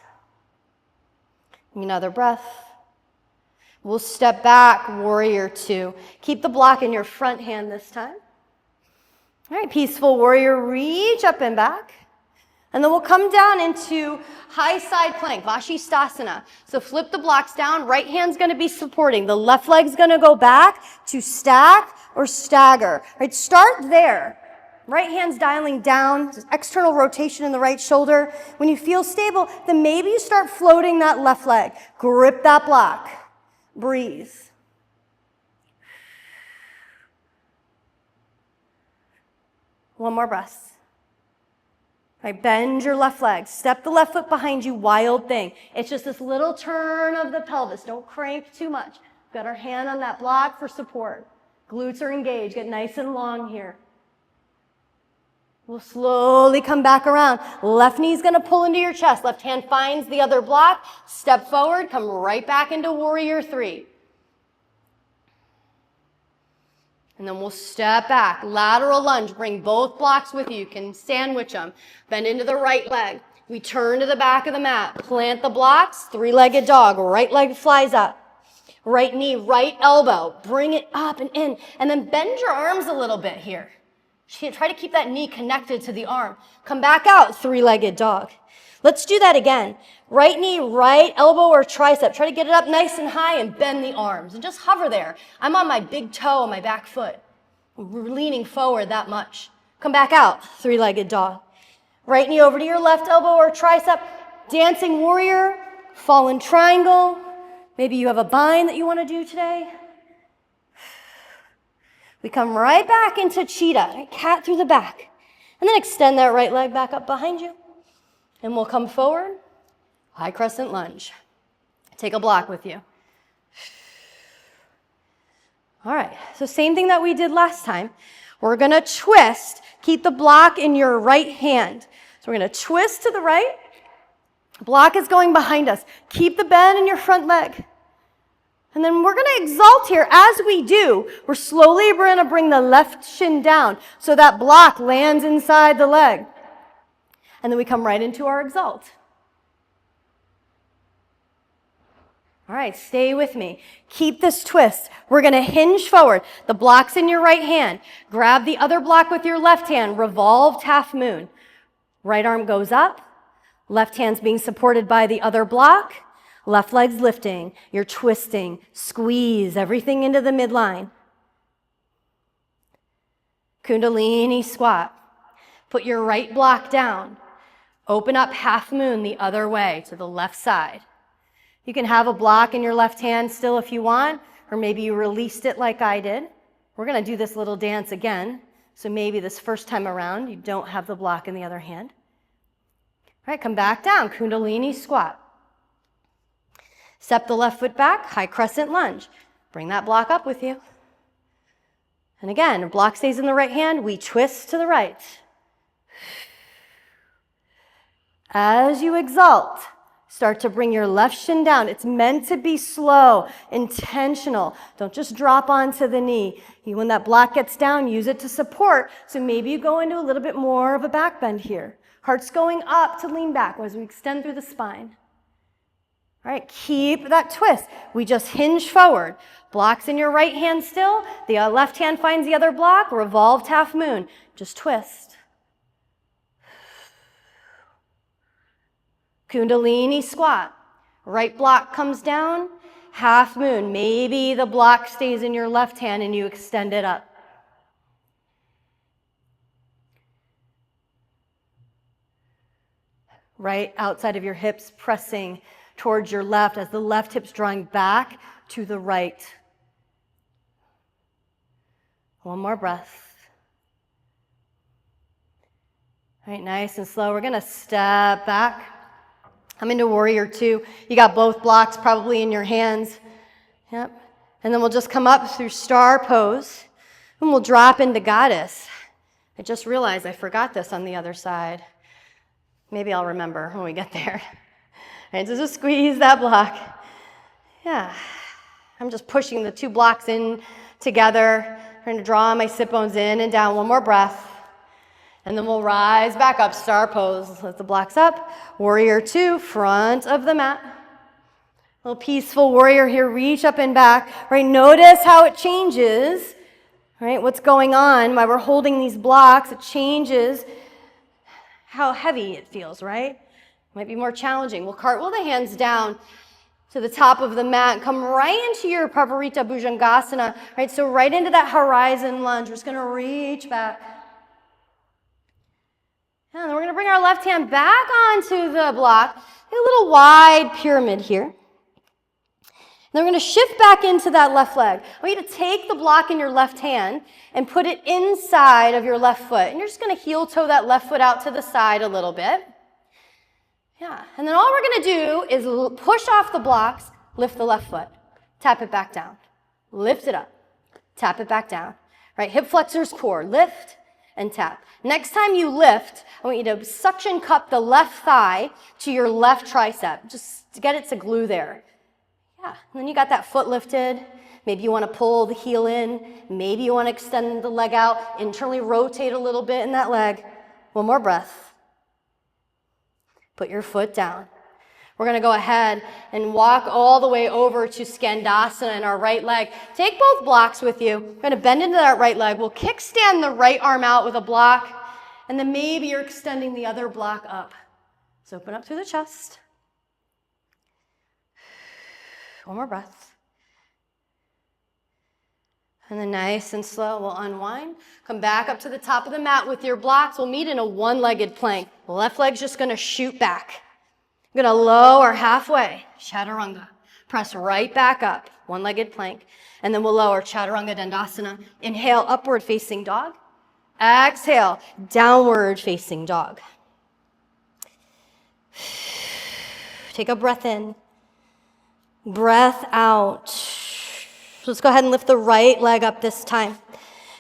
Another breath. We'll step back, warrior two. Keep the block in your front hand this time. All right, peaceful warrior, reach up and back. And then we'll come down into high side plank, Vashisthasana. So flip the blocks down. Right hand's going to be supporting. The left leg's going to go back to stack or stagger. Right, start there. Right hand's dialing down. External rotation in the right shoulder. When you feel stable, then maybe you start floating that left leg. Grip that block. Breathe. One more breath. Right, bend your left leg. Step the left foot behind you, wild thing. It's just this little turn of the pelvis. Don't crank too much. We've got our hand on that block for support. Glutes are engaged. Get nice and long here. We'll slowly come back around. Left knee's going to pull into your chest. Left hand finds the other block. Step forward. Come right back into warrior three. And then we'll step back, lateral lunge, bring both blocks with you. You can sandwich them. Bend into the right leg. We turn to the back of the mat. Plant the blocks, three-legged dog. Right leg flies up. Right knee, right elbow. Bring it up and in. And then bend your arms a little bit here. Try to keep that knee connected to the arm. Come back out, three-legged dog. Let's do that again. Right knee, right elbow or tricep. Try to get it up nice and high and bend the arms. And just hover there. I'm on my big toe on my back foot. We're leaning forward that much. Come back out, three-legged dog. Right knee over to your left elbow or tricep. Dancing warrior, fallen triangle. Maybe you have a bind that you want to do today. We come right back into cheetah, cat through the back. And then extend that right leg back up behind you. And we'll come forward, high crescent lunge. Take a block with you. All right, so same thing that we did last time. We're gonna twist, keep the block in your right hand. So we're gonna twist to the right. Block is going behind us. Keep the bend in your front leg. And then we're gonna exalt here. As we do, we're gonna bring the left shin down so that block lands inside the leg. And then we come right into our exalt. All right, stay with me. Keep this twist. We're going to hinge forward. The block's in your right hand. Grab the other block with your left hand. Revolved half moon. Right arm goes up. Left hand's being supported by the other block. Left leg's lifting. You're twisting. Squeeze everything into the midline. Kundalini squat. Put your right block down. Open up half moon the other way to the left side. You can have a block in your left hand still if you want, or maybe you released it like I did. We're going to do this little dance again. So maybe this first time around, you don't have the block in the other hand. All right, come back down, Kundalini squat. Step the left foot back, high crescent lunge. Bring that block up with you. And again, block stays in the right hand, we twist to the right. As you exalt, start to bring your left shin down. It's meant to be slow, intentional. Don't just drop onto the knee. When that block gets down, use it to support. So maybe you go into a little bit more of a back bend here. Heart's going up to lean back as we extend through the spine. All right, keep that twist. We just hinge forward. Blocks in your right hand still. The left hand finds the other block. Revolved half moon. Just twist. Kundalini squat. Right block comes down. Half moon. Maybe the block stays in your left hand and you extend it up. Right outside of your hips, pressing towards your left as the left hip's drawing back to the right. One more breath. All right, nice and slow. We're going to step back. Come into warrior two. You got both blocks probably in your hands. Yep. And then we'll just come up through star pose. And we'll drop into goddess. I just realized I forgot this on the other side. Maybe I'll remember when we get there. All right, so just squeeze that block. Yeah. I'm just pushing the two blocks in together. Trying to draw my sit bones in and down. One more breath. And then we'll rise back up, star pose. Lift the blocks up. Warrior two, front of the mat. Little peaceful warrior here, reach up and back. Right, notice how it changes. Right, what's going on while we're holding these blocks, it changes how heavy it feels, right? Might be more challenging. We'll cartwheel the hands down to the top of the mat. Come right into your Pavarita Bhujangasana, right? So right into that horizon lunge. We're just going to reach back. And then we're going to bring our left hand back onto the block. A little wide pyramid here. And then we're going to shift back into that left leg. I want you to take the block in your left hand and put it inside of your left foot. And you're just going to heel toe that left foot out to the side a little bit. Yeah, and then all we're going to do is push off the blocks, lift the left foot, tap it back down, lift it up, tap it back down. Right, hip flexors core, lift and tap. Next time you lift, I want you to suction cup the left thigh to your left tricep, just to get it to glue there. Yeah, and then you got that foot lifted. Maybe you want to pull the heel in. Maybe you want to extend the leg out, internally rotate a little bit in that leg. One more breath. Put your foot down. We're going to go ahead and walk all the way over to Skandasana in our right leg. Take both blocks with you. We're going to bend into that right leg. We'll kickstand the right arm out with a block, and then maybe you're extending the other block up. So open up through the chest. One more breath. And then nice and slow, we'll unwind. Come back up to the top of the mat with your blocks. We'll meet in a one-legged plank. The left leg's just going to shoot back. I'm going to lower halfway, chaturanga. Press right back up, one-legged plank. And then we'll lower chaturanga dandasana. Inhale, upward facing dog. Exhale, downward facing dog. Take a breath in. Breath out. So let's go ahead and lift the right leg up this time.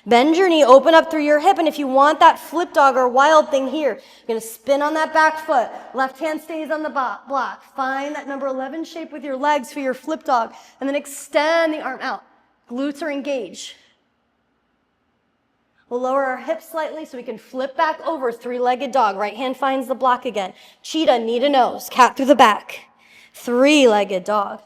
Bend your knee, open up through your hip, and if you want that flip dog or wild thing here, you're going to spin on that back foot. Left hand stays on the block. Find that number 11 shape with your legs for your flip dog, and then extend the arm out. Glutes are engaged. We'll lower our hips slightly so we can flip back over, three-legged dog. Right hand finds the block again. Cheetah, knee to nose, cat through the back. Three-legged dog.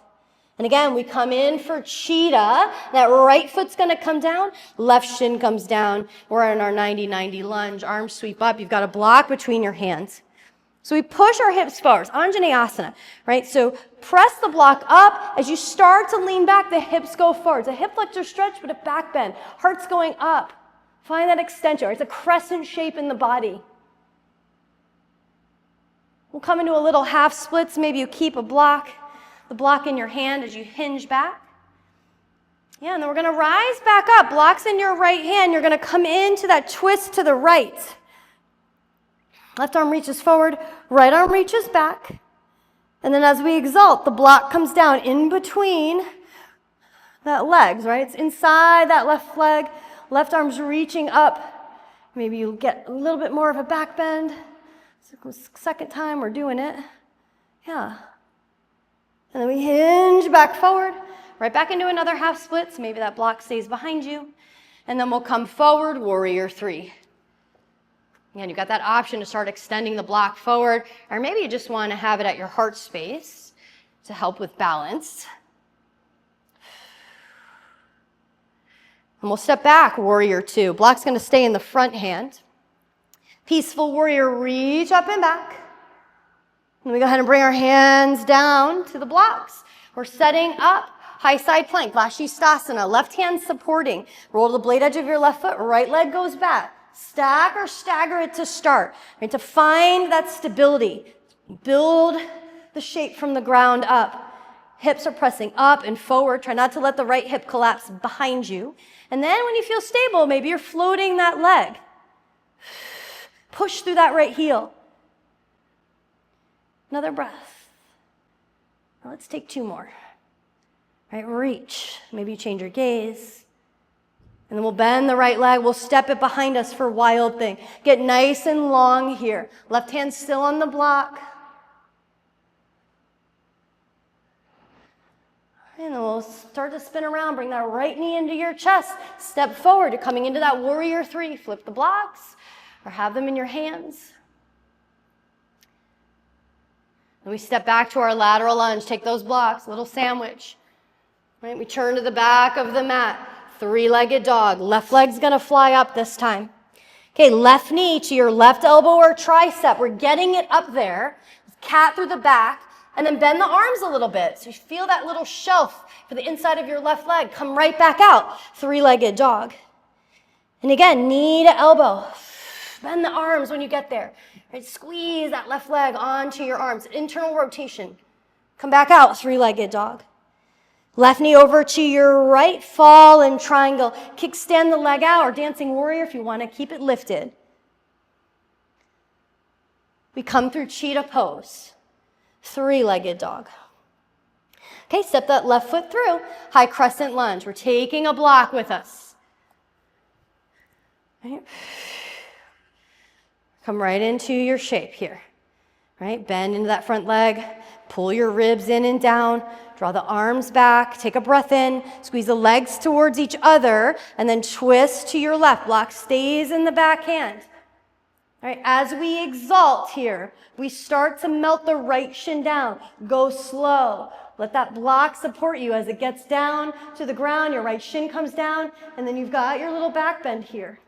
And again, we come in for cheetah. That right foot's going to come down. Left shin comes down. We're in our 90-90 lunge. Arms sweep up. You've got a block between your hands. So we push our hips forward. Anjaneyasana, right? So press the block up. As you start to lean back, the hips go forward. It's a hip flexor stretch, but a back bend. Heart's going up. Find that extension. It's a crescent shape in the body. We'll come into a little half splits. Maybe you keep the block in your hand as you hinge back. Yeah, and then we're going to rise back up. Blocks in your right hand. You're going to come into that twist to the right. Left arm reaches forward, right arm reaches back. And then as we exalt, the block comes down in between that legs, right? It's inside that left leg. Left arm's reaching up. Maybe you get a little bit more of a back bend. Second time we're doing it. Yeah. And then we hinge back forward, right back into another half split. So maybe that block stays behind you. And then we'll come forward, warrior three. Again, you've got that option to start extending the block forward, or maybe you just want to have it at your heart space to help with balance. And we'll step back, warrior two. Block's going to stay in the front hand. Peaceful warrior, reach up and back. And we go ahead and bring our hands down to the blocks. We're setting up high side plank, Vashisthasana, left hand supporting. Roll to the blade edge of your left foot, right leg goes back. Stack or stagger it to start. Right, to find that stability. Build the shape from the ground up. Hips are pressing up and forward. Try not to let the right hip collapse behind you. And then when you feel stable, maybe you're floating that leg. Push through that right heel. Another breath. Now let's take two more. Right, reach. Maybe you change your gaze. And then we'll bend the right leg. We'll step it behind us for wild thing. Get nice and long here. Left hand still on the block. And then we'll start to spin around. Bring that right knee into your chest. Step forward. You're coming into that warrior three. Flip the blocks or have them in your hands. And we step back to our lateral lunge. Take those blocks, little sandwich. Right? We turn to the back of the mat. Three-legged dog. Left leg's going to fly up this time. Okay, left knee to your left elbow or tricep. We're getting it up there. Cat through the back. And then bend the arms a little bit. So you feel that little shelf for the inside of your left leg. Come right back out. Three-legged dog. And again, knee to elbow. Bend the arms when you get there. Right, squeeze that left leg onto your arms. Internal rotation. Come back out. Three-legged dog. Left knee over to your right, fall in triangle. Kickstand the leg out or dancing warrior if you want to keep it lifted. We come through cheetah pose. Three-legged dog. Okay, step that left foot through. High crescent lunge. We're taking a block with us. Right. Come right into your shape here. Right, bend into that front leg. Pull your ribs in and down. Draw the arms back. Take a breath in. Squeeze the legs towards each other. And then twist to your left. Block stays in the back hand. All right, as we exalt here, we start to melt the right shin down. Go slow. Let that block support you as it gets down to the ground. Your right shin comes down. And then you've got your little back bend here.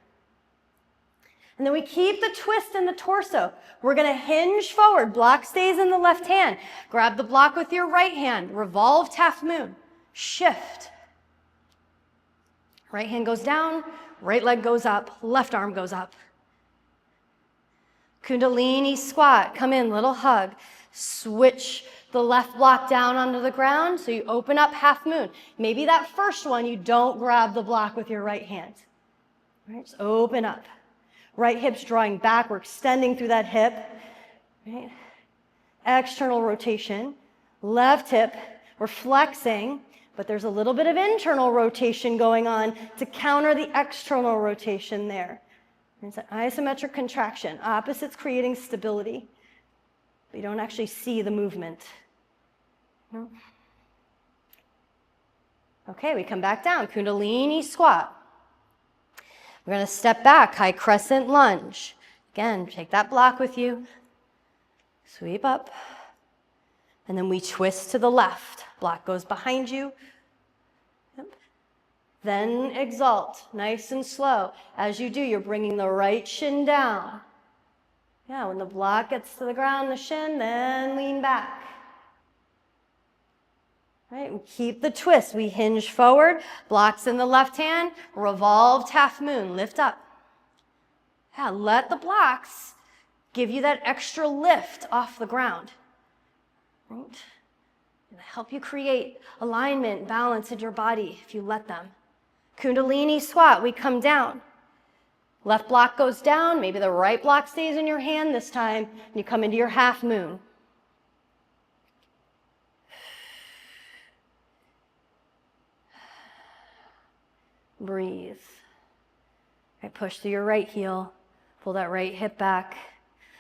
And then we keep the twist in the torso. We're going to hinge forward. Block stays in the left hand. Grab the block with your right hand. Revolved half moon. Shift. Right hand goes down. Right leg goes up. Left arm goes up. Kundalini squat. Come in, little hug. Switch the left block down onto the ground. So you open up half moon. Maybe that first one, you don't grab the block with your right hand. Right, just open up. Right hip's drawing back. We're extending through that hip. Right? External rotation. Left hip, we're flexing, but there's a little bit of internal rotation going on to counter the external rotation there. It's an isometric contraction. Opposites creating stability. But you don't actually see the movement. No? Okay, we come back down. Kundalini squat. We're going to step back, high crescent lunge. Again, take that block with you. Sweep up. And then we twist to the left. Block goes behind you. Yep. Then exalt, nice and slow. As you do, you're bringing the right shin down. Yeah, when the block gets to the ground, the shin, then lean back. Right, we keep the twist. We hinge forward, blocks in the left hand, revolved half moon, lift up. Yeah, let the blocks give you that extra lift off the ground. Right? And help you create alignment, balance in your body if you let them. Kundalini squat, we come down. Left block goes down, maybe the right block stays in your hand this time, and you come into your half moon. Breathe. Right, push through your right heel, pull that right hip back.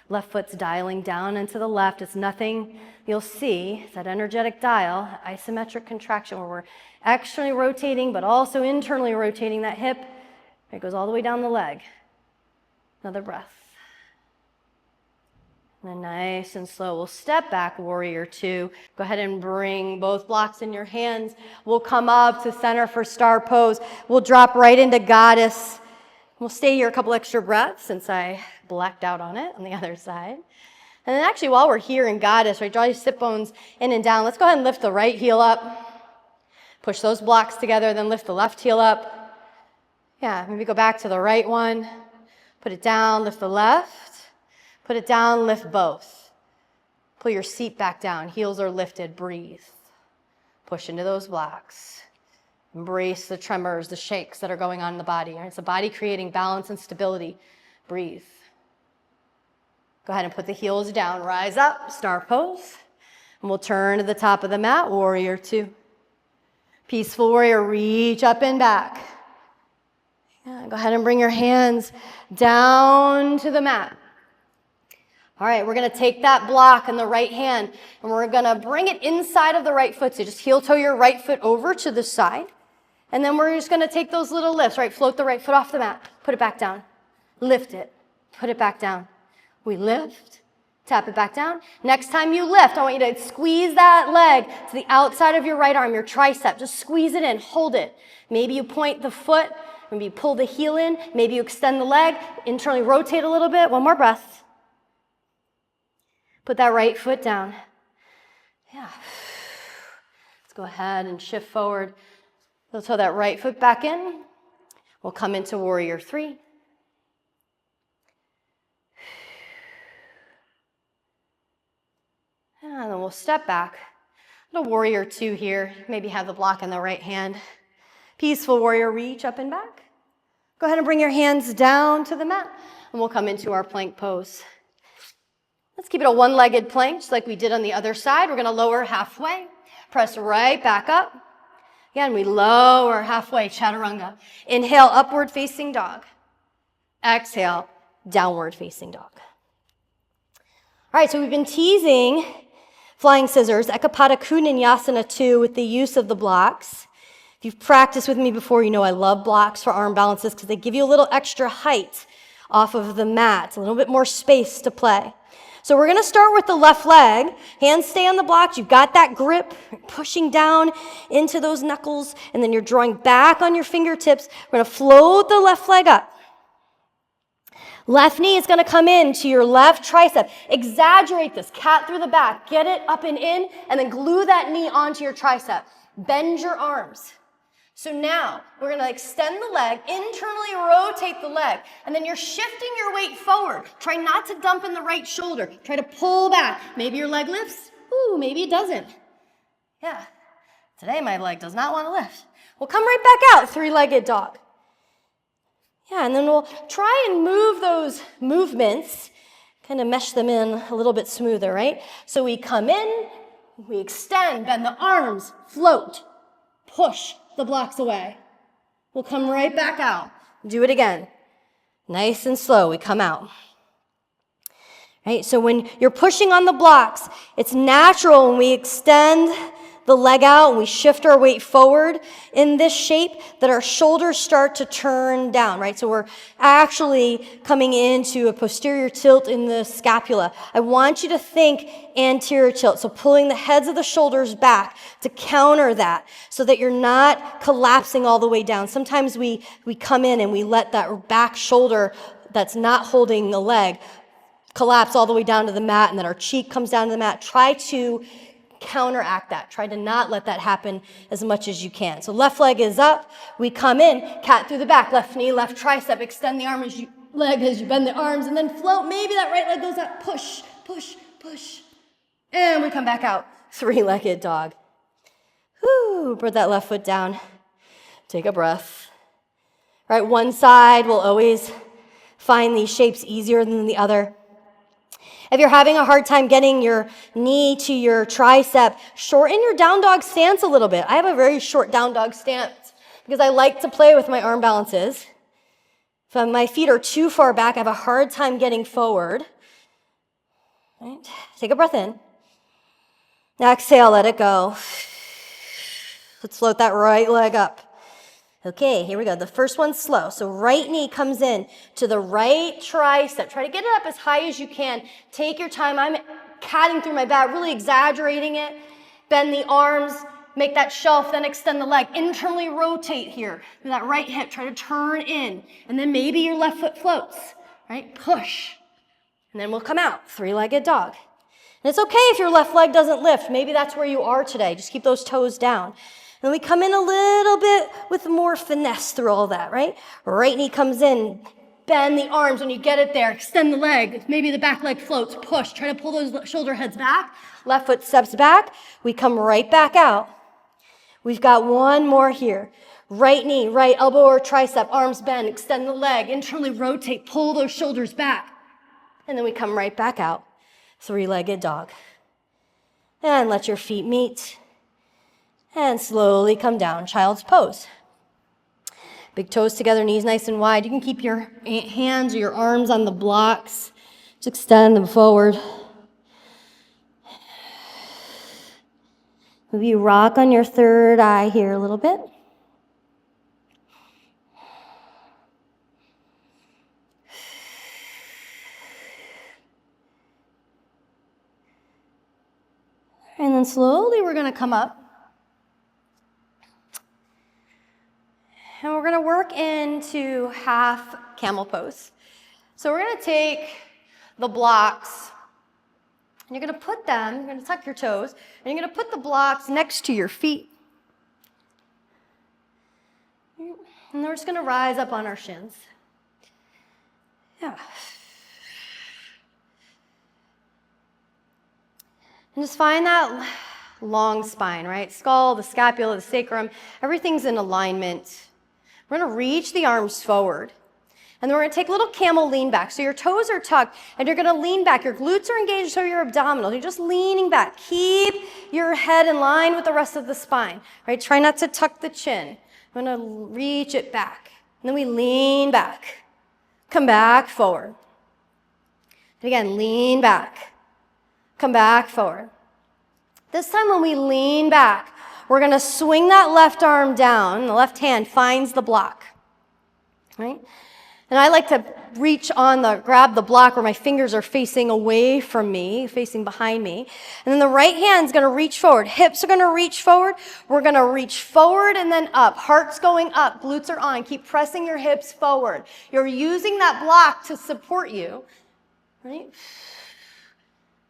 Left foot's dialing down and to the left. It's nothing you'll see. It's that energetic dial, isometric contraction where we're externally rotating but also internally rotating that hip. It goes all the way down the leg. Another breath. And then nice and slow, we'll step back, warrior two. Go ahead and bring both blocks in your hands. We'll come up to center for star pose. We'll drop right into goddess. We'll stay here a couple extra breaths since I blacked out on it on the other side. And then actually while we're here in goddess, right, draw your sit bones in and down. Let's go ahead and lift the right heel up. Push those blocks together, then lift the left heel up. Yeah, maybe go back to the right one. Put it down, lift the left. Put it down, lift both. Pull your seat back down, heels are lifted, breathe. Push into those blocks. Embrace the tremors, the shakes that are going on in the body. It's the body creating balance and stability. Breathe. Go ahead and put the heels down. Rise up, star pose. And we'll turn to the top of the mat, warrior two. Peaceful warrior, reach up and back. Yeah, go ahead and bring your hands down to the mat. All right, we're going to take that block in the right hand and we're going to bring it inside of the right foot. So just heel toe your right foot over to the side. And then we're just going to take those little lifts, right? Float the right foot off the mat. Put it back down. Lift it. Put it back down. We lift. Tap it back down. Next time you lift, I want you to squeeze that leg to the outside of your right arm, your tricep. Just squeeze it in. Hold it. Maybe you point the foot. Maybe you pull the heel in. Maybe you extend the leg. Internally rotate a little bit. One more breath. Put that right foot down. Yeah. Let's go ahead and shift forward. Let's throw that right foot back in. We'll come into warrior three. And then we'll step back. Little warrior two here. Maybe have the block in the right hand. Peaceful warrior, reach up and back. Go ahead and bring your hands down to the mat. And we'll come into our plank pose. Let's keep it a one-legged plank, just like we did on the other side. We're going to lower halfway. Press right back up. Again, we lower halfway, chaturanga. Inhale, upward facing dog. Exhale, downward facing dog. All right, so we've been teasing flying scissors, Ekapada Kunanyasana 2 with the use of the blocks. If you've practiced with me before, you know I love blocks for arm balances because they give you a little extra height off of the mat, a little bit more space to play. So we're going to start with the left leg. Hands stay on the blocks. You've got that grip, pushing down into those knuckles, and then you're drawing back on your fingertips. We're going to float the left leg up. Left knee is going to come in to your left tricep. Exaggerate this. Cat through the back. Get it up and in, and then glue that knee onto your tricep. Bend your arms. So now we're going to extend the leg, internally rotate the leg, and then you're shifting your weight forward. Try not to dump in the right shoulder. Try to pull back. Maybe your leg lifts. Ooh, maybe it doesn't. Yeah, today my leg does not want to lift. We'll come right back out, three-legged dog. Yeah, and then we'll try and move those movements, kind of mesh them in a little bit smoother, right? So we come in, we extend, bend the arms, float, push the blocks away. We'll come right back out. Do it again. Nice and slow, we come out. Right? So when you're pushing on the blocks, it's natural when we extend the leg out and we shift our weight forward in this shape that our shoulders start to turn down, right? So we're actually coming into a posterior tilt in the scapula. I want you to think anterior tilt, so pulling the heads of the shoulders back to counter that so that you're not collapsing all the way down. Sometimes we come in and we let that back shoulder that's not holding the leg collapse all the way down to the mat, and then our cheek comes down to the mat. Try to counteract that. Try to not let that happen as much as you can. So left leg is up. We come in, cat through the back, left knee, left tricep, extend the arm as you bend the arms, and then float. Maybe that right leg goes up. Push, push, push. And we come back out. Three-legged dog. Whew, put that left foot down. Take a breath. All right, one side will always find these shapes easier than the other. If you're having a hard time getting your knee to your tricep, shorten your down dog stance a little bit. I have a very short down dog stance because I like to play with my arm balances. If my feet are too far back, I have a hard time getting forward. Right? Take a breath in. Exhale, let it go. Let's float that right leg up. Okay, here we go. The first one's slow. So right knee comes in to the right tricep. Try to get it up as high as you can. Take your time. I'm catting through my back, really exaggerating it. Bend the arms, make that shelf, then extend the leg. Internally rotate here. That right hip, try to turn in. And then maybe your left foot floats, right? Push. And then we'll come out, three-legged dog. And it's okay if your left leg doesn't lift. Maybe that's where you are today. Just keep those toes down. And we come in a little bit with more finesse through all that, right? Right knee comes in, bend the arms when you get it there, extend the leg. Maybe the back leg floats, push. Try to pull those shoulder heads back. Left foot steps back. We come right back out. We've got one more here. Right knee, right elbow or tricep, arms bend, extend the leg, internally rotate, pull those shoulders back. And then we come right back out. Three-legged dog. And let your feet meet. And slowly come down, child's pose. Big toes together, knees nice and wide. You can keep your hands or your arms on the blocks. Just extend them forward. Maybe you rock on your third eye here a little bit. And then slowly we're going to come up. And we're going to work into half camel pose. So we're going to take the blocks, and you're going to put them, you're going to tuck your toes, and you're going to put the blocks next to your feet. And we're just going to rise up on our shins. Yeah. And just find that long spine, right? Skull, the scapula, the sacrum, everything's in alignment. We're going to reach the arms forward. And then we're going to take a little camel lean back. So your toes are tucked, and you're going to lean back. Your glutes are engaged, so your abdominals. You're just leaning back. Keep your head in line with the rest of the spine, right? Try not to tuck the chin. I'm going to reach it back. And then we lean back. Come back forward. And again, lean back. Come back forward. This time when we lean back, we're going to swing that left arm down. The left hand finds the block, right? And I like to grab the block where my fingers are facing away from me, facing behind me. And then the right hand's going to reach forward. Hips are going to reach forward. We're going to reach forward and then up. Heart's going up. Glutes are on. Keep pressing your hips forward. You're using that block to support you, right?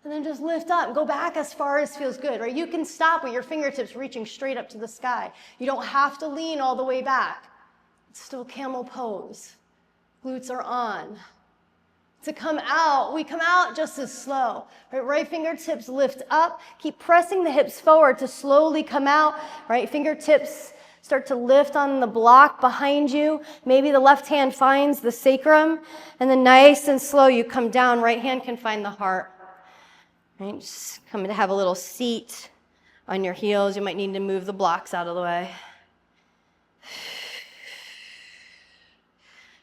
And then just lift up, go back as far as feels good, right? You can stop with your fingertips reaching straight up to the sky. You don't have to lean all the way back. It's still camel pose. Glutes are on. To come out, we come out just as slow. Right fingertips lift up. Keep pressing the hips forward to slowly come out. Right fingertips start to lift on the block behind you. Maybe the left hand finds the sacrum. And then nice and slow, you come down. Right hand can find the heart. Right, just come to have a little seat on your heels. You might need to move the blocks out of the way.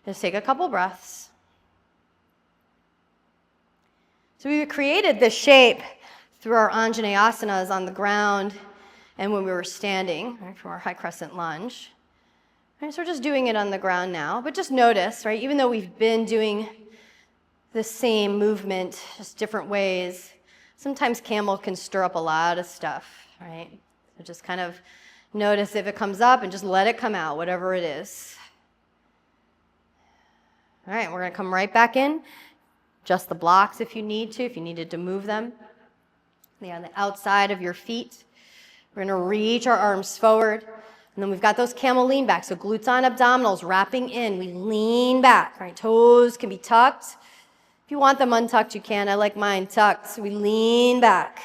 Just take a couple breaths. So we created this shape through our Anjaneyasanas on the ground and when we were standing, right, from our high crescent lunge. Right, so we're just doing it on the ground now, but just notice, right, even though we've been doing the same movement, just different ways, sometimes camel can stir up a lot of stuff, right? So just kind of notice if it comes up and just let it come out, whatever it is. All right, we're going to come right back in. Just the blocks if you needed to move them. They're on the outside of your feet. We're going to reach our arms forward. And then we've got those camel lean back. So glutes on abdominals, wrapping in. We lean back, right? Toes can be tucked. If you want them untucked, you can. I like mine tucked. So we lean back.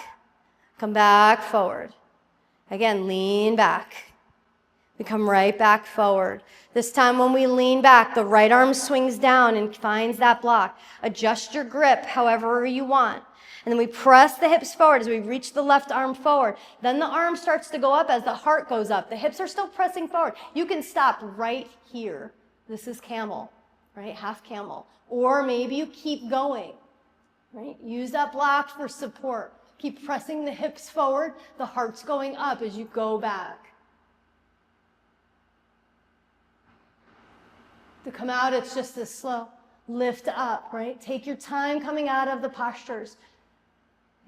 Come back forward. Again, lean back. We come right back forward. This time when we lean back, the right arm swings down and finds that block. Adjust your grip however you want. And then we press the hips forward as we reach the left arm forward. Then the arm starts to go up as the heart goes up. The hips are still pressing forward. You can stop right here. This is camel, right? Half camel. Or maybe you keep going, right? Use that block for support. Keep pressing the hips forward. The heart's going up as you go back. To come out, it's just this slow lift up, right? Take your time coming out of the postures.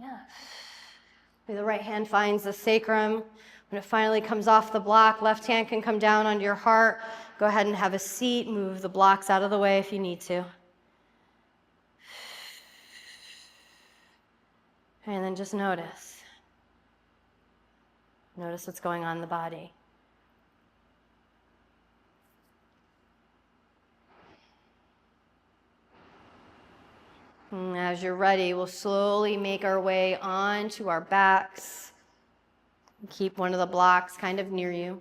Yeah. Maybe the right hand finds the sacrum. When it finally comes off the block, left hand can come down onto your heart. Go ahead and have a seat. Move the blocks out of the way if you need to. And then just notice. Notice what's going on in the body. And as you're ready, we'll slowly make our way onto our backs. Keep one of the blocks kind of near you.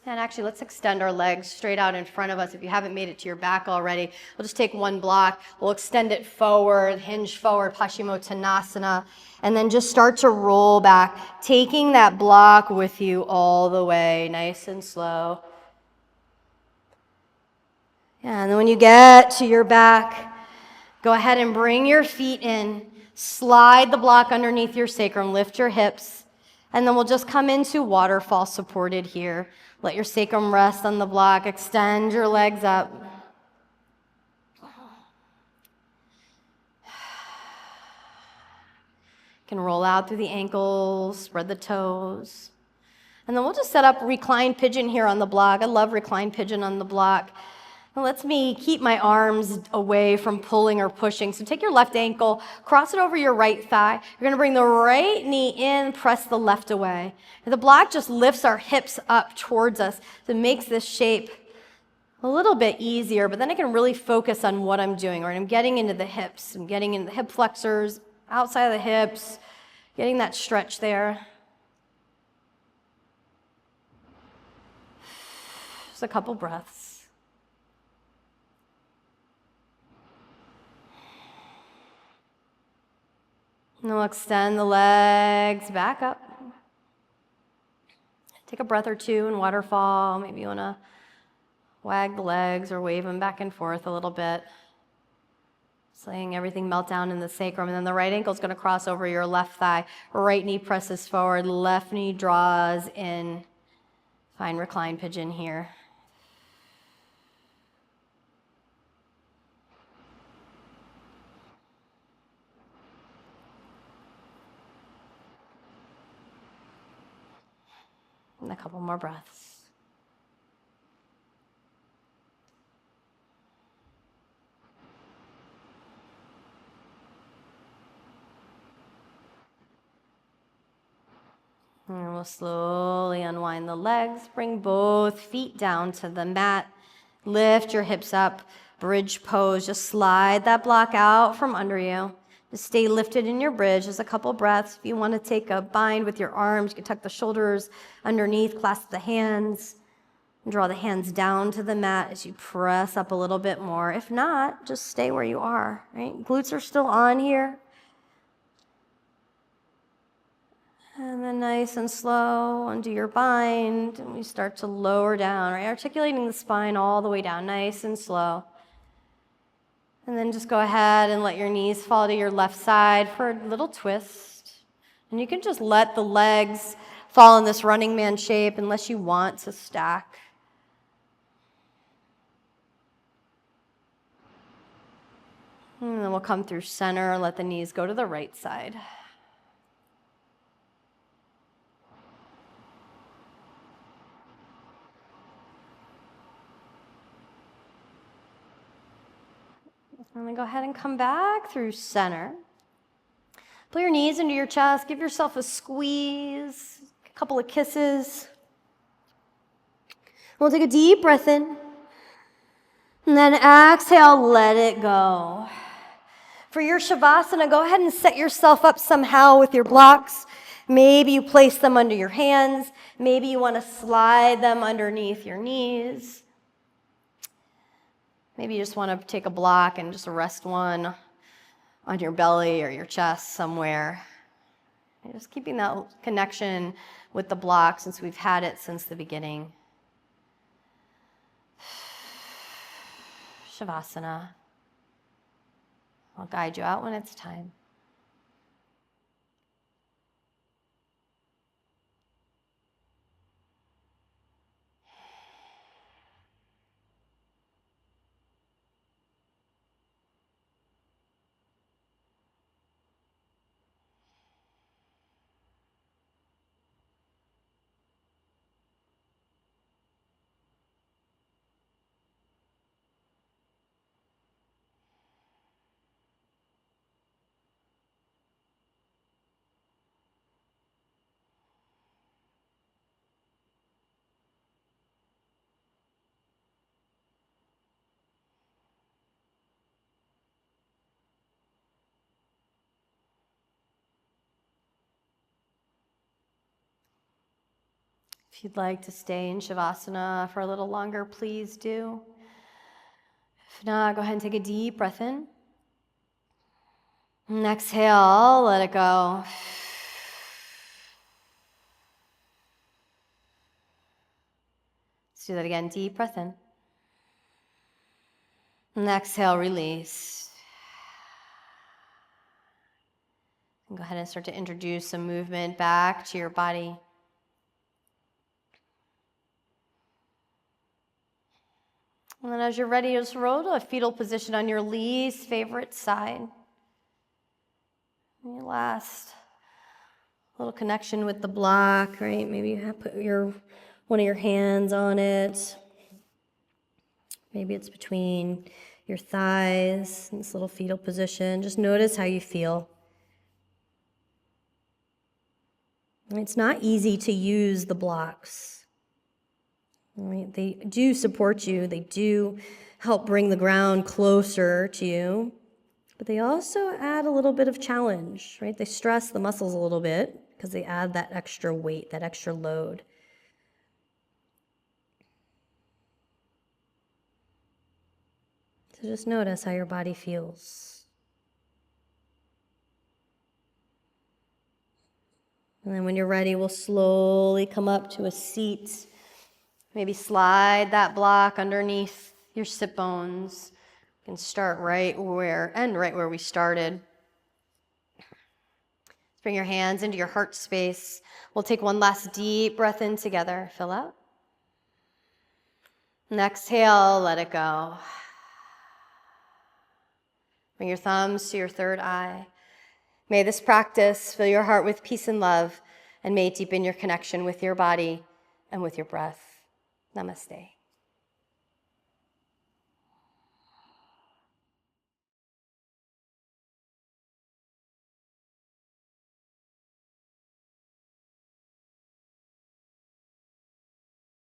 And actually, let's extend our legs straight out in front of us. If you haven't made it to your back already, we'll just take one block. We'll extend it forward, hinge forward, Paschimottanasana, and then just start to roll back, taking that block with you all the way, nice and slow. And then when you get to your back, go ahead and bring your feet in. Slide the block underneath your sacrum. Lift your hips. And then we'll just come into waterfall supported here. Let your sacrum rest on the block. Extend your legs up. You can roll out through the ankles, spread the toes. And then we'll just set up reclined pigeon here on the block. I love reclined pigeon on the block. It lets me keep my arms away from pulling or pushing. So take your left ankle, cross it over your right thigh. You're going to bring the right knee in, press the left away. And the block just lifts our hips up towards us. So it makes this shape a little bit easier, but then I can really focus on what I'm doing. Right? I'm getting into the hips. I'm getting into the hip flexors, outside of the hips, getting that stretch there. Just a couple breaths. And we'll extend the legs back up. Take a breath or two in waterfall. Maybe you want to wag the legs or wave them back and forth a little bit. Just letting everything melt down in the sacrum. And then the right ankle is going to cross over your left thigh. Right knee presses forward. Left knee draws in. Find reclined pigeon here. And a couple more breaths. And we'll slowly unwind the legs. Bring both feet down to the mat. Lift your hips up. Bridge pose. Just slide that block out from under you. Just stay lifted in your bridge. Just a couple breaths. If you want to take a bind with your arms, you can tuck the shoulders underneath, clasp the hands, and draw the hands down to the mat as you press up a little bit more. If not, just stay where you are, right? Glutes are still on here. And then nice and slow, undo your bind, and we start to lower down, right? Articulating the spine all the way down, nice and slow. And then just go ahead and let your knees fall to your left side for a little twist. And you can just let the legs fall in this running man shape unless you want to stack. And then we'll come through center, let the knees go to the right side. And then go ahead and come back through center. Pull your knees into your chest. Give yourself a squeeze, a couple of kisses. We'll take a deep breath in. And then exhale, let it go. For your Shavasana, go ahead and set yourself up somehow with your blocks. Maybe you place them under your hands. Maybe you want to slide them underneath your knees. Maybe you just want to take a block and just rest one on your belly or your chest somewhere. And just keeping that connection with the block since we've had it since the beginning. Shavasana. I'll guide you out when it's time. If you'd like to stay in Shavasana for a little longer, please do. If not, go ahead and take a deep breath in. And exhale, let it go. Let's do that again. Deep breath in. And exhale, release. And go ahead and start to introduce some movement back to your body. And then as you're ready, just roll to a fetal position on your least favorite side. And your last little connection with the block, right? Maybe you have put one of your hands on it. Maybe it's between your thighs in this little fetal position. Just notice how you feel. And it's not easy to use the blocks. Right? They do support you. They do help bring the ground closer to you. But they also add a little bit of challenge, right? They stress the muscles a little bit because they add that extra weight, that extra load. So just notice how your body feels. And then when you're ready, we'll slowly come up to a seat. Maybe slide that block underneath your sit bones. You can start right where we started. Bring your hands into your heart space. We'll take one last deep breath in together. Fill out. And exhale, let it go. Bring your thumbs to your third eye. May this practice fill your heart with peace and love, and may it deepen your connection with your body and with your breath. Namaste.